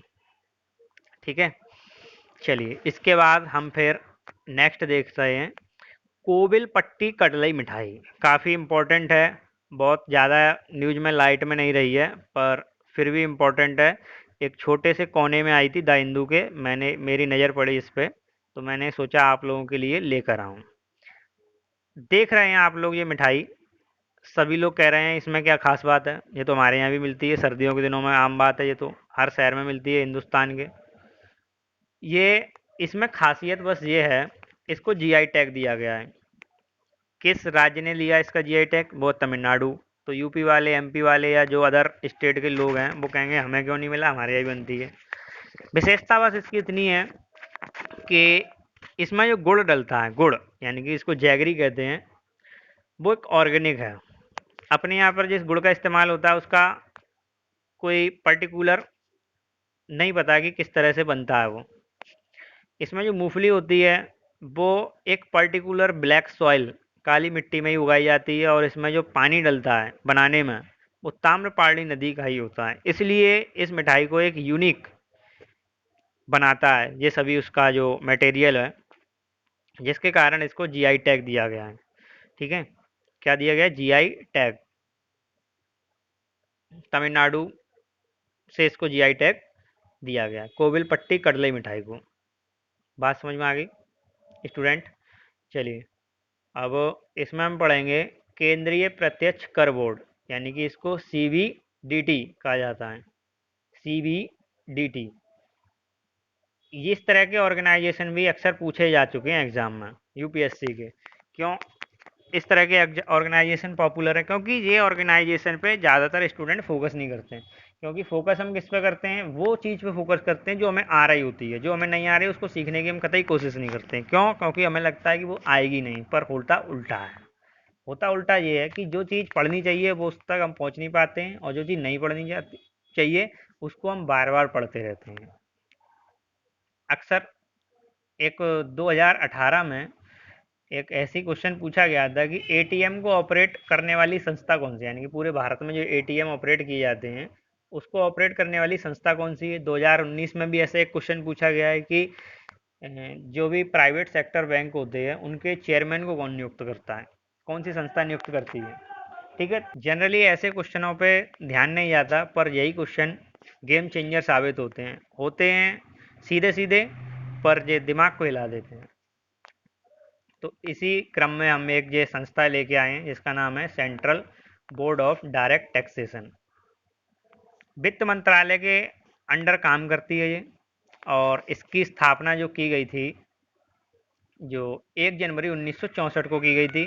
ठीक है, चलिए इसके बाद हम फिर नेक्स्ट देख रहे हैं कोविल पट्टी कटलई मिठाई। काफ़ी इम्पोर्टेंट है, बहुत ज़्यादा न्यूज़ में लाइट में नहीं रही है पर फिर भी इम्पोर्टेंट है। एक छोटे से कोने में आई थी द हिंदू के, मैंने मेरी नज़र पड़ी इस पे, तो मैंने सोचा आप लोगों के लिए लेकर आऊँ। देख रहे हैं आप लोग ये मिठाई, सभी लोग कह रहे हैं इसमें क्या खास बात है, ये तो हमारे यहाँ भी मिलती है, सर्दियों के दिनों में आम बात है, ये तो हर शहर में मिलती है हिंदुस्तान के। ये इसमें खासियत बस ये है, इसको जीआई टैग दिया गया है। किस राज्य ने लिया इसका जीआई टैग? वो तमिलनाडु। तो यूपी वाले, एमपी वाले या जो अदर स्टेट के लोग हैं वो कहेंगे हमें क्यों नहीं मिला, हमारे यहाँ भी बनती है। विशेषता बस इसकी इतनी है कि इसमें जो गुड़ डलता है, गुड़ यानी कि इसको जैगरी कहते हैं, वो एक ऑर्गेनिक है। अपने यहाँ पर जिस गुड़ का इस्तेमाल होता है उसका कोई पर्टिकुलर नहीं पता कि किस तरह से बनता है वो। इसमें जो मूंगफली होती है वो एक पर्टिकुलर ब्लैक सॉइल, काली मिट्टी में ही उगाई जाती है, और इसमें जो पानी डलता है बनाने में वो ताम्रपाणी नदी का ही होता है, इसलिए इस मिठाई को एक यूनिक बनाता है ये सभी उसका जो मटेरियल है, जिसके कारण इसको जीआई टैग दिया गया है। ठीक है, क्या दिया गया है? GI tag. तमिलनाडु से इसको जीआई टैग दिया गया है, कोविलपट्टी कटलई मिठाई को। बात समझ में आ गई स्टूडेंट? चलिए अब इसमें हम पढ़ेंगे केंद्रीय प्रत्यक्ष कर बोर्ड, यानी कि इसको सीबीडीटी कहा जाता है। सीबीडीटी, इस तरह के ऑर्गेनाइजेशन भी अक्सर पूछे जा चुके हैं एग्जाम में यूपीएससी के। क्यों इस तरह के ऑर्गेनाइजेशन पॉपुलर है? क्योंकि ये ऑर्गेनाइजेशन पे ज़्यादातर स्टूडेंट फोकस नहीं करते हैं। क्योंकि फोकस हम किस पे करते हैं? वो चीज़ पे फोकस करते हैं जो हमें आ रही होती है, जो हमें नहीं आ रही उसको सीखने की हम कतई कोशिश नहीं करते हैं। क्यों? क्योंकि हमें लगता है कि वो आएगी नहीं, पर होता उल्टा है। होता उल्टा ये है कि जो चीज़ पढ़नी चाहिए वो उस तक हम पहुंच नहीं पाते हैं, और जो चीज़ नहीं पढ़नी चाहिए उसको हम बार बार पढ़ते रहते हैं। अक्सर एक 2018 में एक ऐसी क्वेश्चन पूछा गया था कि एटीएम को ऑपरेट करने वाली संस्था कौन सी है, यानी कि पूरे भारत में जो एटीएम ऑपरेट किए जाते हैं उसको ऑपरेट करने वाली संस्था कौन सी है। 2019 में भी ऐसे एक क्वेश्चन पूछा गया है कि जो भी प्राइवेट सेक्टर बैंक होते हैं उनके चेयरमैन को कौन नियुक्त करता है, कौन सी संस्था नियुक्त करती है। ठीक है, जनरली ऐसे क्वेश्चनों पे ध्यान नहीं जाता, पर यही क्वेश्चन गेम चेंजर साबित होते हैं सीधे सीधे, पर ये दिमाग को हिला देते हैं। तो इसी क्रम में हम एक ये संस्था लेके आए हैं जिसका नाम है central board of direct taxation. वित्त मंत्रालय के अंडर काम करती है ये, और इसकी स्थापना जो की गई थी जो 1 जनवरी 1964 को की गई थी,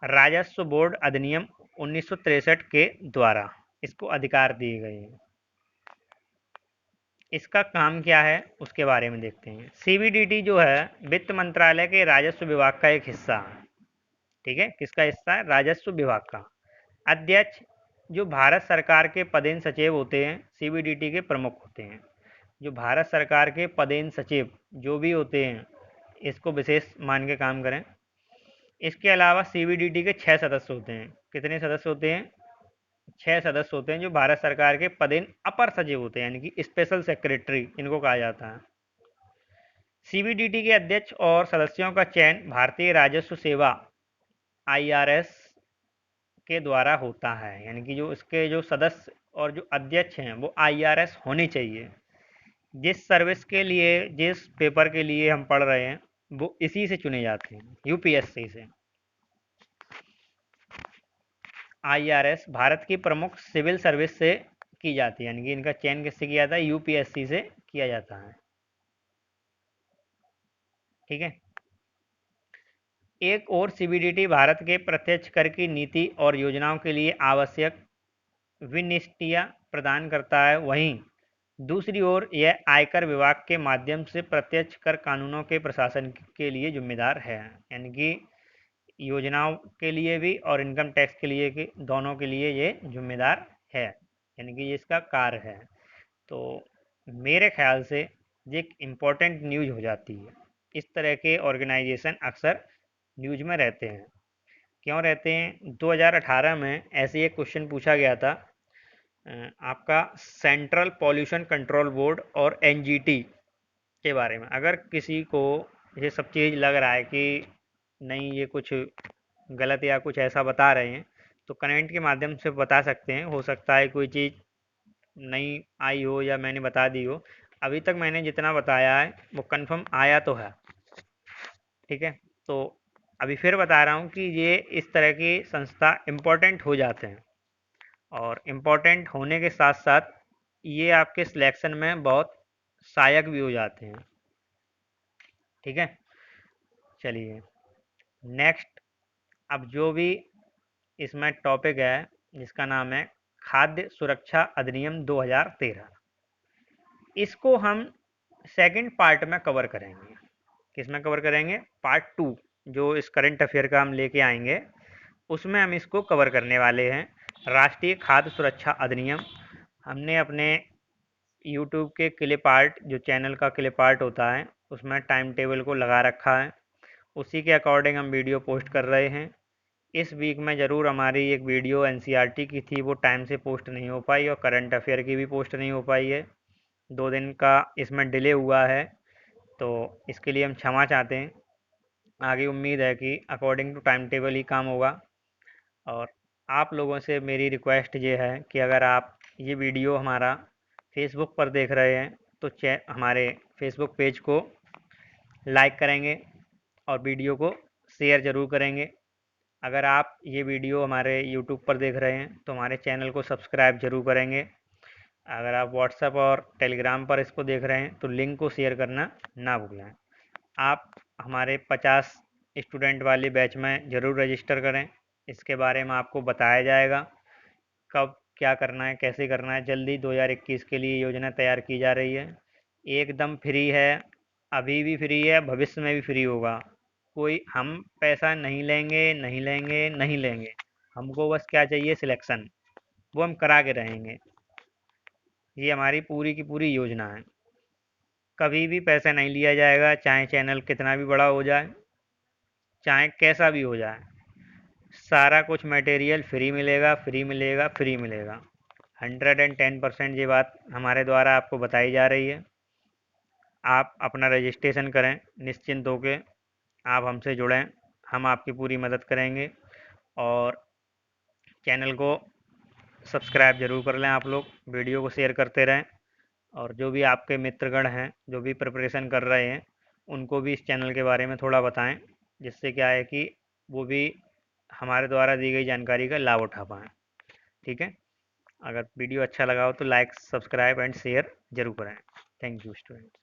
राजस्व बोर्ड अधिनियम 1963 के द्वारा इसको अधिकार दिए गए हैं। इसका काम क्या है उसके बारे में देखते हैं। सीबीडीटी जो है वित्त मंत्रालय के राजस्व विभाग का एक हिस्सा है। ठीक है, किसका हिस्सा है? राजस्व विभाग का। अध्यक्ष जो भारत सरकार के पदेन सचिव होते हैं, सीबीडीटी के प्रमुख होते हैं। जो भारत सरकार के पदेन सचिव जो भी होते हैं इसको विशेष मान के काम करें। इसके अलावा सीबीडीटी के 6 सदस्य होते हैं। कितने सदस्य होते हैं? 6 सदस्य होते हैं जो भारत सरकार के पदेन अपर सचिव होते हैं, यानी कि स्पेशल सेक्रेटरी इनको कहा जाता है। सीबीडीटी के अध्यक्ष और सदस्यों का चयन भारतीय राजस्व सेवा आईआरएस के द्वारा होता है, यानी कि जो इसके जो सदस्य और जो अध्यक्ष हैं वो आईआरएस होने चाहिए। जिस सर्विस के लिए, जिस पेपर के लिए हम पढ़ रहे हैं वो इसी से चुने जाते हैं, यूपीएससी से। आईआरएस भारत की प्रमुख सिविल सर्विस से की जाती है, यानी कि इनका चयन किससे किया जाता है? यूपीएससी से किया जाता है। ठीक है, एक और सीबीडीटी भारत के प्रत्यक्ष कर की नीति और योजनाओं के लिए आवश्यक विनिष्टियाँ प्रदान करता है, वहीं दूसरी ओर यह आयकर विभाग के माध्यम से प्रत्यक्ष कर कानूनों के प्रशासन के लिए जिम्मेदार है, यानी कि योजनाओं के लिए भी और इनकम टैक्स के लिए के दोनों के लिए ये जिम्मेदार है, यानी कि ये इसका कार्य है। तो मेरे ख्याल से ये एक इम्पोर्टेंट न्यूज़ हो जाती है। इस तरह के ऑर्गेनाइजेशन अक्सर न्यूज़ में रहते हैं। क्यों रहते हैं? 2018 में ऐसे एक क्वेश्चन पूछा गया था आपका सेंट्रल पॉल्यूशन कंट्रोल बोर्ड और एनजीटी के बारे में। अगर किसी को ये सब चीज़ लग रहा है कि नहीं ये कुछ गलत या कुछ ऐसा बता रहे हैं, तो कमेंट के माध्यम से बता सकते हैं। हो सकता है कोई चीज़ नहीं आई हो या मैंने बता दी हो। अभी तक मैंने जितना बताया है वो कंफर्म आया तो है। ठीक है, तो अभी फिर बता रहा हूँ कि ये इस तरह की संस्था इम्पोर्टेंट हो जाते हैं, और इम्पोर्टेंट होने के साथ साथ ये आपके सिलेक्शन में बहुत सहायक भी हो जाते हैं। ठीक है, चलिए नेक्स्ट। अब जो भी इसमें टॉपिक है जिसका नाम है खाद्य सुरक्षा अधिनियम 2013, इसको हम सेकंड पार्ट में कवर करेंगे। किस में कवर करेंगे? पार्ट टू, जो इस करंट अफेयर का हम लेके आएंगे उसमें हम इसको कवर करने वाले हैं। राष्ट्रीय खाद्य सुरक्षा अधिनियम हमने अपने यूट्यूब के क्लिप आर्ट, जो चैनल का क्लिप आर्ट होता है, उसमें टाइम टेबल को लगा रखा है। उसी के अकॉर्डिंग हम वीडियो पोस्ट कर रहे हैं। इस वीक में ज़रूर हमारी एक वीडियो एनसीईआरटी की थी, वो टाइम से पोस्ट नहीं हो पाई, और करंट अफेयर की भी पोस्ट नहीं हो पाई है। 2 दिन का इसमें डिले हुआ है, तो इसके लिए हम क्षमा चाहते हैं। आगे उम्मीद है कि अकॉर्डिंग टू टाइम टेबल ही काम होगा। और आप लोगों से मेरी रिक्वेस्ट ये है कि अगर आप ये वीडियो हमारा फेसबुक पर देख रहे हैं तो हमारे फेसबुक पेज को लाइक करेंगे और वीडियो को शेयर ज़रूर करेंगे। अगर आप ये वीडियो हमारे यूट्यूब पर देख रहे हैं तो हमारे चैनल को सब्सक्राइब जरूर करेंगे। अगर आप व्हाट्सएप और टेलीग्राम पर इसको देख रहे हैं तो लिंक को शेयर करना ना भूलें। आप हमारे 50 स्टूडेंट वाले बैच में ज़रूर रजिस्टर करें। इसके बारे में आपको बताया जाएगा कब क्या करना है, कैसे करना है। जल्दी 2021 के लिए योजना तैयार की जा रही है। एकदम फ्री है, अभी भी फ्री है, भविष्य में भी फ्री होगा। कोई हम पैसा नहीं लेंगे, नहीं लेंगे, नहीं लेंगे। हमको बस क्या चाहिए? सिलेक्शन, वो हम करा के रहेंगे। ये हमारी पूरी की पूरी योजना है। कभी भी पैसा नहीं लिया जाएगा, चाहे चैनल कितना भी बड़ा हो जाए, चाहे कैसा भी हो जाए। सारा कुछ मटेरियल फ्री मिलेगा, फ्री मिलेगा, फ्री मिलेगा। 110% ये बात हमारे द्वारा आपको बताई जा रही है। आप अपना रजिस्ट्रेशन करें निश्चिंत होकर, आप हमसे जुड़ें, हम आपकी पूरी मदद करेंगे। और चैनल को सब्सक्राइब ज़रूर कर लें आप लोग, वीडियो को शेयर करते रहें। और जो भी आपके मित्रगण हैं जो भी प्रिपरेशन कर रहे हैं उनको भी इस चैनल के बारे में थोड़ा बताएं, जिससे क्या है कि वो भी हमारे द्वारा दी गई जानकारी का लाभ उठा पाएँ। ठीक है, अगर वीडियो अच्छा लगा हो तो लाइक, सब्सक्राइब एंड शेयर जरूर करें। Thank you students.